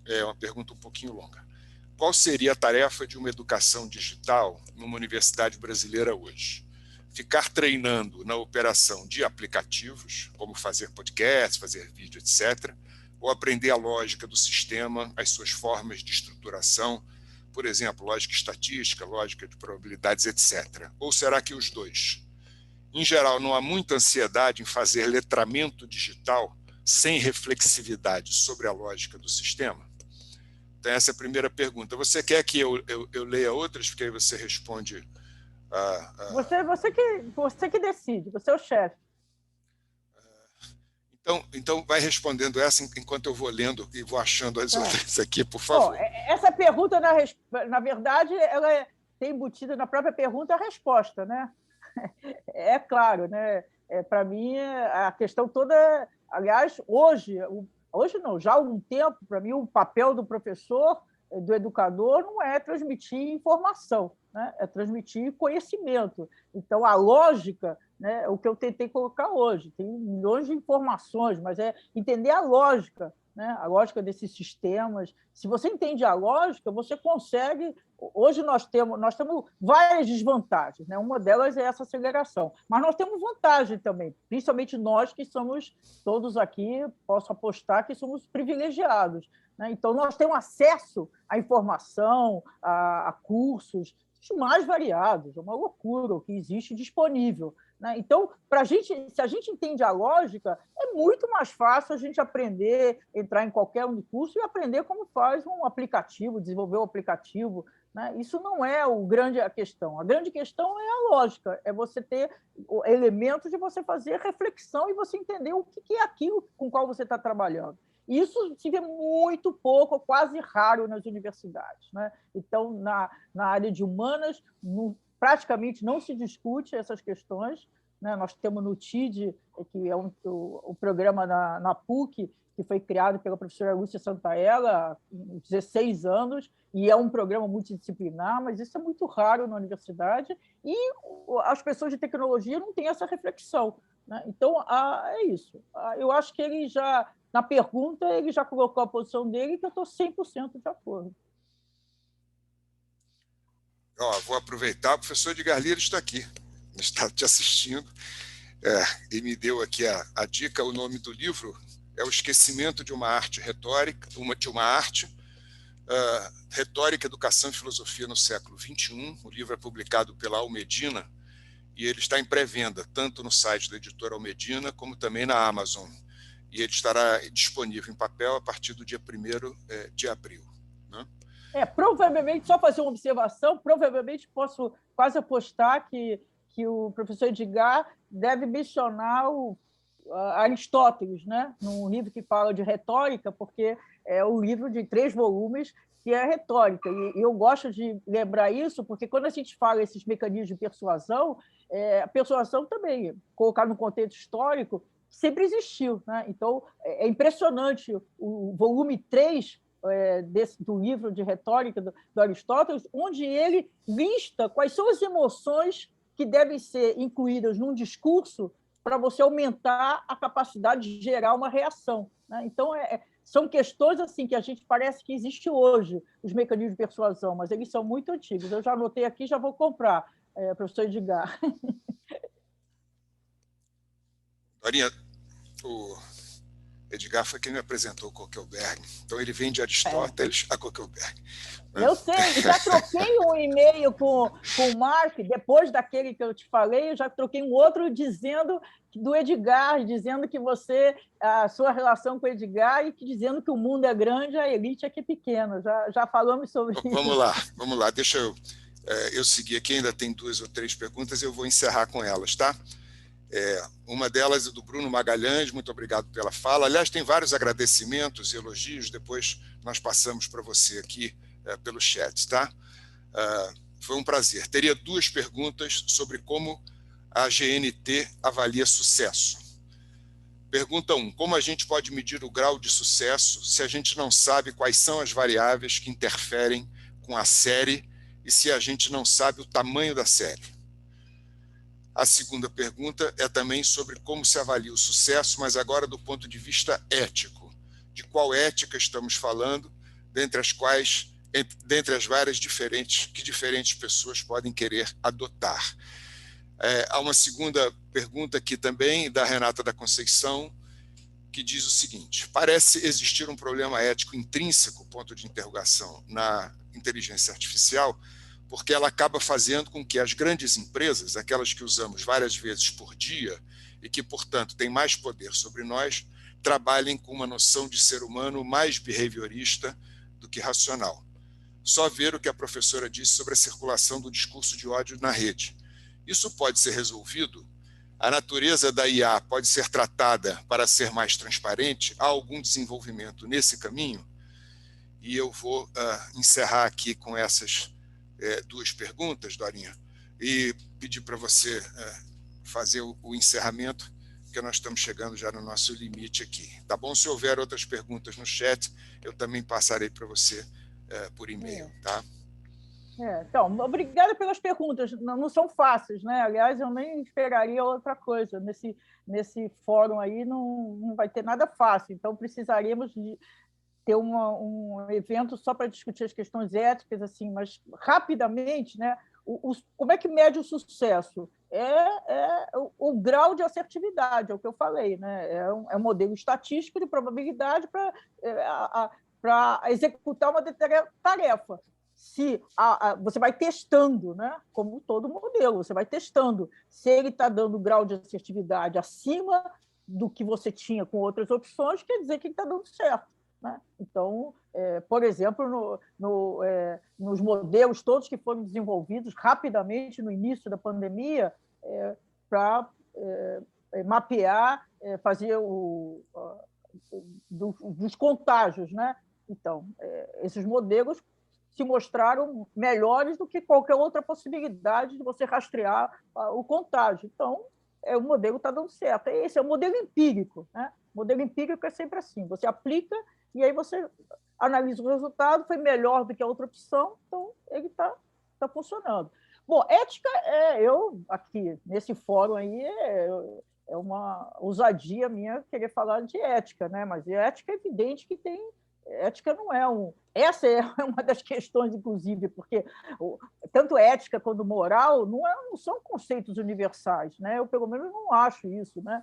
é uma pergunta um pouquinho longa. Qual seria a tarefa de uma educação digital numa universidade brasileira hoje? Ficar treinando na operação de aplicativos, como fazer podcast, fazer vídeo, etc., ou aprender a lógica do sistema, as suas formas de estruturação, por exemplo, lógica estatística, lógica de probabilidades, etc. Ou será que os dois? Em geral, não há muita ansiedade em fazer letramento digital sem reflexividade sobre a lógica do sistema? Então, essa é a primeira pergunta. Você quer que eu leia outras, porque aí você responde... Você que decide, você é o chefe. Então, vai respondendo essa enquanto eu vou lendo e vou achando as outras aqui, por favor. Bom, essa pergunta, na verdade, ela tem embutida na própria pergunta a resposta, né? É claro, né? Para mim, a questão toda... Aliás, hoje não, já há algum tempo, para mim, o papel do professor, do educador, não é transmitir informação, né? É transmitir conhecimento. Então, a lógica, né, é o que eu tentei colocar hoje. Tem milhões de informações, mas é entender a lógica, né? A lógica desses sistemas. Se você entende a lógica, você consegue... Hoje nós temos várias desvantagens, né? Uma delas é essa aceleração, mas nós temos vantagem também, principalmente nós que somos todos aqui, posso apostar que somos privilegiados, né? Então, nós temos acesso à informação, a cursos mais variados, é uma loucura o que existe disponível, né? Então, se a gente entende a lógica, é muito mais fácil a gente aprender, entrar em qualquer curso e aprender como faz um aplicativo, desenvolver um aplicativo, né? Isso não é a questão. A grande questão é a lógica, é você ter elementos de você fazer reflexão e você entender o que é aquilo com o qual você está trabalhando. Isso se vê muito pouco, quase raro nas universidades, né? Então, na área de humanas, praticamente não se discute essas questões, né? Nós temos no TID, que é o programa na PUC, que foi criado pela professora Lúcia Santaella há 16 anos, e é um programa multidisciplinar, mas isso é muito raro na universidade, e as pessoas de tecnologia não têm essa reflexão, né? Então, é isso. Eu acho que ele já, na pergunta, ele já colocou a posição dele, que eu estou 100% de acordo. Vou aproveitar, o professor Edgar Lira está aqui, está te assistindo, e me deu aqui a dica. O nome do livro é O Esquecimento de uma Arte Retórica, Retórica, Educação e Filosofia no Século XXI. O livro é publicado pela Almedina e ele está em pré-venda, tanto no site da editora Almedina, como também na Amazon. E ele estará disponível em papel a partir do dia 1º de abril. Né? Provavelmente, só fazer uma observação, provavelmente posso quase apostar que o professor Edgar deve mencionar Aristóteles, né? Num livro que fala de retórica, porque é um livro de 3 volumes que é retórica. E eu gosto de lembrar isso, porque quando a gente fala esses mecanismos de persuasão, a persuasão também, colocar no contexto histórico, sempre existiu, né? Então, é impressionante o volume 3 do livro de retórica do Aristóteles, onde ele lista quais são as emoções que devem ser incluídas num discurso para você aumentar a capacidade de gerar uma reação, né? Então, são questões assim que a gente parece que existe hoje, os mecanismos de persuasão, mas eles são muito antigos. Eu já anotei aqui, já vou comprar, professor Edgar. Dorinha, Edgar foi quem me apresentou o Kokelberg. Então, ele vem de Aristóteles a Kokelberg. Eu sei, já troquei um e-mail com o Mark, depois daquele que eu te falei, eu já troquei um outro dizendo do Edgar, dizendo que a sua relação com o Edgar e dizendo que o mundo é grande, a elite é que é pequena. Já falamos sobre isso. Vamos lá. Deixa eu seguir aqui, ainda tem 2 ou 3 perguntas, eu vou encerrar com elas, tá? Uma delas é do Bruno Magalhães, muito obrigado pela fala. Aliás, tem vários agradecimentos e elogios, depois nós passamos para você aqui pelo chat, tá? Foi um prazer. Teria 2 perguntas sobre como a GNT avalia sucesso. Pergunta 1. Como a gente pode medir o grau de sucesso se a gente não sabe quais são as variáveis que interferem com a série e se a gente não sabe o tamanho da série? A segunda pergunta é também sobre como se avalia o sucesso, mas agora do ponto de vista ético. De qual ética estamos falando, dentre as várias que diferentes pessoas podem querer adotar. Há uma segunda pergunta aqui também, da Renata da Conceição, que diz o seguinte: parece existir um problema ético intrínseco, ponto de interrogação, na inteligência artificial, porque ela acaba fazendo com que as grandes empresas, aquelas que usamos várias vezes por dia e que, portanto, têm mais poder sobre nós, trabalhem com uma noção de ser humano mais behaviorista do que racional. Só ver o que a professora disse sobre a circulação do discurso de ódio na rede. Isso pode ser resolvido? A natureza da IA pode ser tratada para ser mais transparente? Há algum desenvolvimento nesse caminho? E eu vou encerrar aqui com essas 2 perguntas, Dorinha, e pedir para você fazer o encerramento, porque nós estamos chegando já no nosso limite aqui. Tá bom? Se houver outras perguntas no chat, eu também passarei para você por e-mail, tá? Então, obrigada pelas perguntas. Não são fáceis, né? Aliás, eu nem esperaria outra coisa. Nesse fórum aí não vai ter nada fácil, então precisaríamos ter um evento só para discutir as questões éticas, assim, mas rapidamente, né? Como é que mede o sucesso? O grau de assertividade, é o que eu falei, né? É um modelo estatístico de probabilidade para executar uma determinada tarefa. Se você vai testando, né? Como todo modelo, você vai testando. Se ele está dando grau de assertividade acima do que você tinha com outras opções, quer dizer que ele está dando certo. Né? Então, por exemplo, nos modelos todos que foram desenvolvidos rapidamente no início da pandemia para mapear, fazer dos contágios. Né? Então, esses modelos se mostraram melhores do que qualquer outra possibilidade de você rastrear o contágio. Então, o modelo está dando certo. Esse é o modelo empírico. Né? O modelo empírico é sempre assim, você aplica e aí você analisa o resultado, foi melhor do que a outra opção, então ele está funcionando. Bom, ética, eu aqui, nesse fórum aí, é uma ousadia minha querer falar de ética, né? Mas ética é evidente que tem. Ética não é Essa é uma das questões, inclusive, porque tanto ética quanto moral não são conceitos universais, né? Eu, pelo menos, não acho isso, né?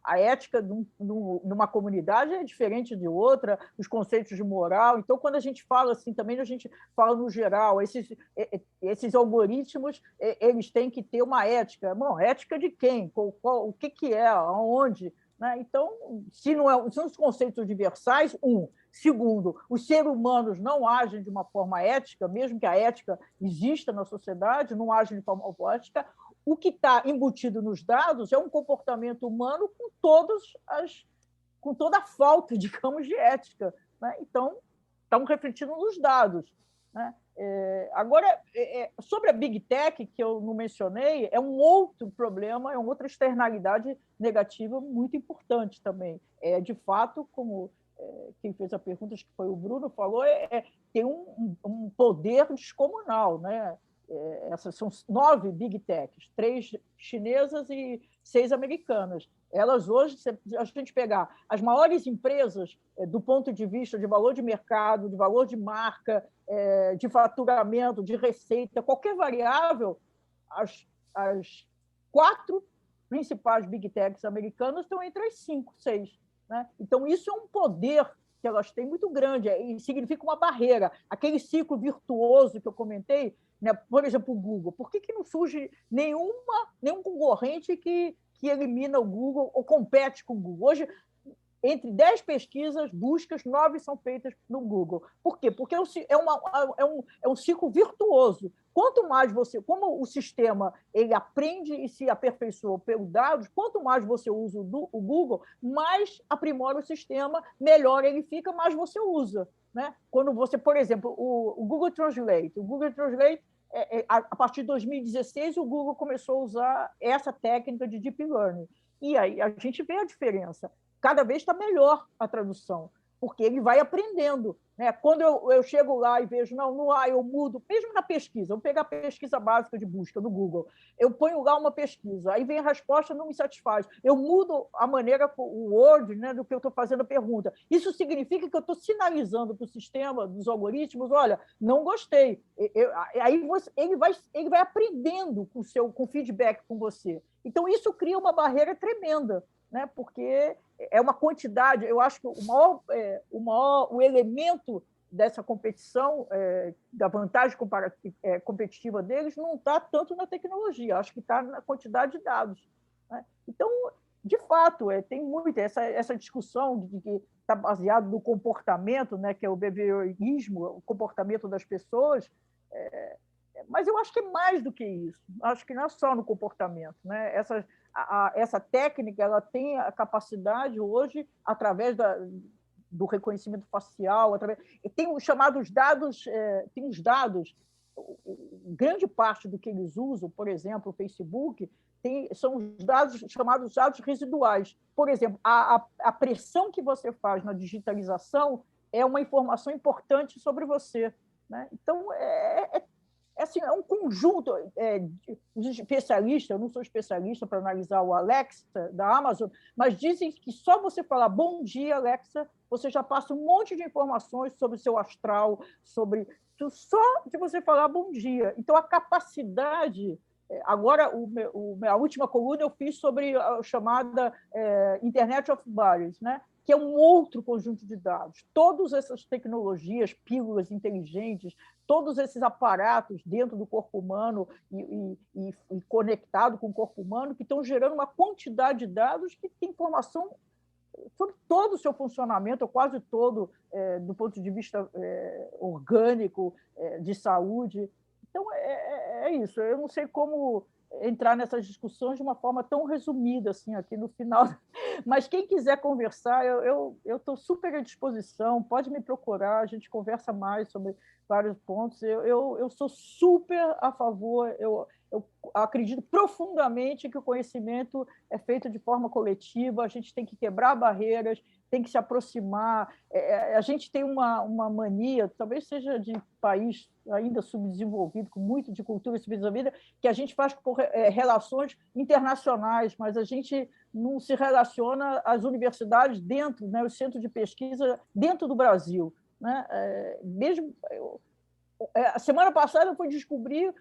A ética numa comunidade é diferente de outra, os conceitos de moral. Então, quando a gente fala assim, também a gente fala no geral, esses algoritmos, eles têm que ter uma ética. Bom, ética de quem? O que é? Aonde? Né? Então, se não são os conceitos universais, Segundo, os seres humanos não agem de uma forma ética, mesmo que a ética exista na sociedade, não agem de forma ética. O que está embutido nos dados é um comportamento humano com toda a falta, digamos, de ética. Né? Então, estamos refletindo nos dados. Né? Agora, sobre a Big Tech, que eu não mencionei, é um outro problema, é uma outra externalidade negativa muito importante também. De fato, como quem fez a pergunta, acho que foi o Bruno, falou, tem um poder descomunal. Né? Essas são 9 Big Techs, 3 chinesas e 6 americanas. Elas hoje, se a gente pegar as maiores empresas do ponto de vista de valor de mercado, de valor de marca, de faturamento, de receita, qualquer variável, as 4 principais Big Techs americanas estão entre as 5, 6. né? Então, isso é um poder que elas têm muito grande, e significa uma barreira. Aquele ciclo virtuoso que eu comentei, né? Por exemplo, o Google. Por que não surge nenhum concorrente que elimina o Google ou compete com o Google? Hoje, entre 10 pesquisas, buscas, 9 são feitas no Google. Por quê? Porque é um ciclo virtuoso. Quanto mais você, como o sistema ele aprende e se aperfeiçoa pelos dados, quanto mais você usa o Google, mais aprimora o sistema, melhor ele fica, mais você usa, né? Quando você, por exemplo, o Google Translate, a partir de 2016, o Google começou a usar essa técnica de Deep Learning. E aí a gente vê a diferença. Cada vez está melhor a tradução, porque ele vai aprendendo, né? Quando eu chego lá e vejo, eu mudo, mesmo na pesquisa, vou pegar a pesquisa básica de busca do Google, eu ponho lá uma pesquisa, aí vem a resposta, não me satisfaz, eu mudo a maneira, o Word, né, do que eu estou fazendo a pergunta. Isso significa que eu estou sinalizando para o sistema, dos algoritmos, olha, não gostei. Aí ele vai aprendendo com feedback com você. Então, isso cria uma barreira tremenda, né? Porque é uma quantidade. Eu acho que o elemento dessa competição, da vantagem competitiva deles, não está tanto na tecnologia, acho que está na quantidade de dados, né? Então, de fato, tem muito essa discussão de que está baseado no comportamento, né, que é o behaviorismo, o comportamento das pessoas, mas eu acho que é mais do que isso. Acho que não é só no comportamento, né? Essa técnica ela tem a capacidade hoje, através do reconhecimento facial, tem os chamados dados, tem os dados, grande parte do que eles usam, por exemplo, o Facebook, são os dados chamados dados residuais. Por exemplo, a pressão que você faz na digitalização é uma informação importante sobre você, né? Então, é um conjunto. Os especialistas, eu não sou especialista para analisar o Alexa da Amazon, mas dizem que só você falar bom dia, Alexa, você já passa um monte de informações sobre o seu astral, só de você falar bom dia. Então, a capacidade... Agora, a última coluna eu fiz sobre a chamada Internet of Bodies, né? Que é um outro conjunto de dados. Todas essas tecnologias, pílulas inteligentes, todos esses aparatos dentro do corpo humano e conectado com o corpo humano, que estão gerando uma quantidade de dados que tem informação sobre todo o seu funcionamento, ou quase todo, do ponto de vista orgânico, de saúde. Então, é isso. Eu não sei como entrar nessas discussões de uma forma tão resumida assim aqui no final, mas quem quiser conversar, eu estou super à disposição, pode me procurar, a gente conversa mais sobre vários pontos. Eu sou super a favor, eu acredito profundamente que o conhecimento é feito de forma coletiva, a gente tem que quebrar barreiras, tem que se aproximar. A gente tem uma mania, talvez seja de país ainda subdesenvolvido, com muito de cultura subdesenvolvida, que a gente faz relações internacionais, mas a gente não se relaciona às universidades dentro, né, os centros de pesquisa dentro do Brasil, né? A semana passada eu fui descobrir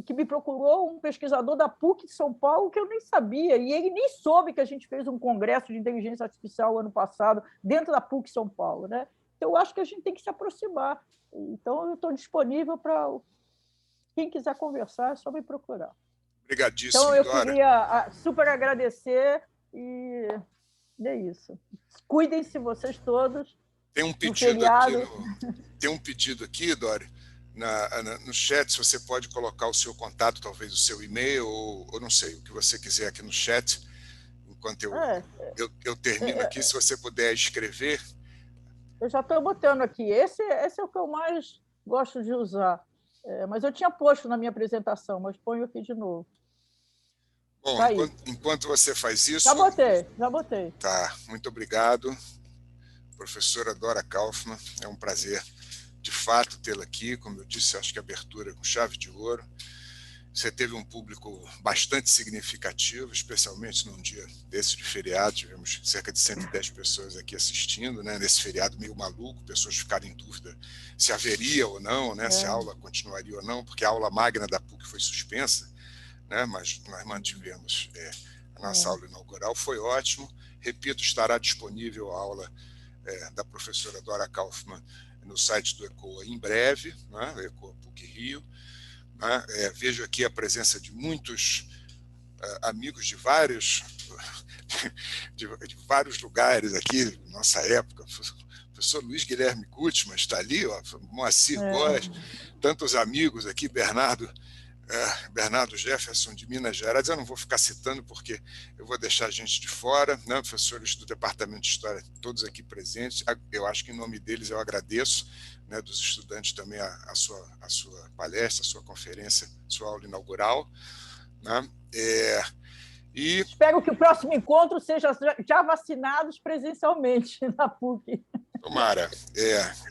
que me procurou um pesquisador da PUC de São Paulo que eu nem sabia, e ele nem soube que a gente fez um congresso de inteligência artificial ano passado dentro da PUC São Paulo, né? Então, eu acho que a gente tem que se aproximar. Então, eu estou disponível para quem quiser conversar, é só me procurar. Obrigadíssimo, então, eu Dora. queria super agradecer e é isso. Cuidem-se vocês todos. Tem um pedido aqui, Dora, no chat, se você pode colocar o seu contato, talvez o seu e-mail, ou não sei, o que você quiser aqui no chat, enquanto eu termino aqui, se você puder escrever. Eu já estou botando aqui. Esse é o que eu mais gosto de usar. Mas eu tinha posto na minha apresentação, mas ponho aqui de novo. Bom, tá enquanto você faz isso... Já botei. Tá, muito obrigado. Professora Dora Kaufmann, é um prazer de fato tê-la aqui. Como eu disse, acho que a abertura com chave de ouro. Você teve um público bastante significativo, especialmente num dia desse de feriado. Tivemos cerca de 110 pessoas aqui assistindo, né? Nesse feriado meio maluco, pessoas ficaram em dúvida se haveria ou não, né? Se a aula continuaria ou não, porque a aula magna da PUC foi suspensa, né? Mas nós mantivemos a nossa aula inaugural, foi ótimo. Repito, estará disponível a aula da professora Dora Kaufmann no site do ECOA em breve, né? ECOA PUC-Rio. Né? Vejo aqui a presença de muitos amigos de vários lugares aqui, nossa época. O professor Luiz Guilherme Gutmann está ali, ó, Moacir Góes, tantos amigos aqui, Bernardo Jefferson, de Minas Gerais. Eu não vou ficar citando porque eu vou deixar a gente de fora, né? Professores do Departamento de História, todos aqui presentes. Eu acho que, em nome deles, eu agradeço, né, dos estudantes também a sua palestra, a sua conferência, sua aula inaugural. Né? E espero que o próximo encontro seja já vacinados presencialmente na PUC. Tomara.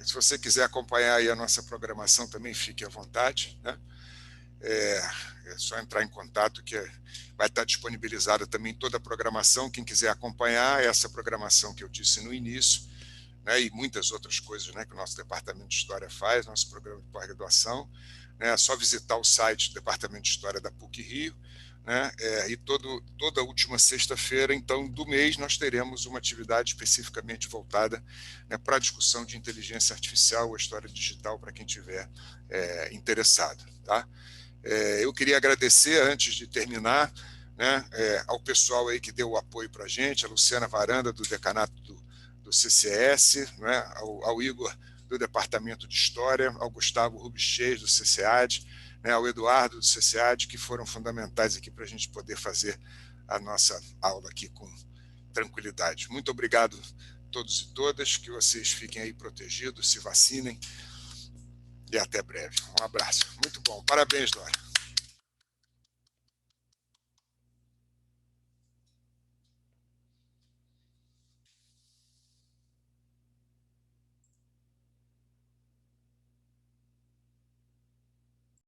Se você quiser acompanhar aí a nossa programação, também fique à vontade, né? É só entrar em contato, que vai estar disponibilizada também toda a programação. Quem quiser acompanhar essa programação que eu disse no início, né, e muitas outras coisas, né, que o nosso Departamento de História faz, nosso programa de pós-graduação, né, é só visitar o site do Departamento de História da PUC-Rio, né, e toda última sexta-feira, então, do mês, nós teremos uma atividade especificamente voltada, né, para a discussão de inteligência artificial ou história digital, para quem estiver interessado. Tá? Eu queria agradecer, antes de terminar, né, ao pessoal aí que deu o apoio para a gente, a Luciana Varanda, do Decanato do CCS, né, ao Igor, do Departamento de História, ao Gustavo Rubichês, do CCAD, né, ao Eduardo, do CCAD, que foram fundamentais aqui para a gente poder fazer a nossa aula aqui com tranquilidade. Muito obrigado a todos e todas, que vocês fiquem aí protegidos, se vacinem, e até breve. Um abraço. Muito bom. Parabéns, Dora.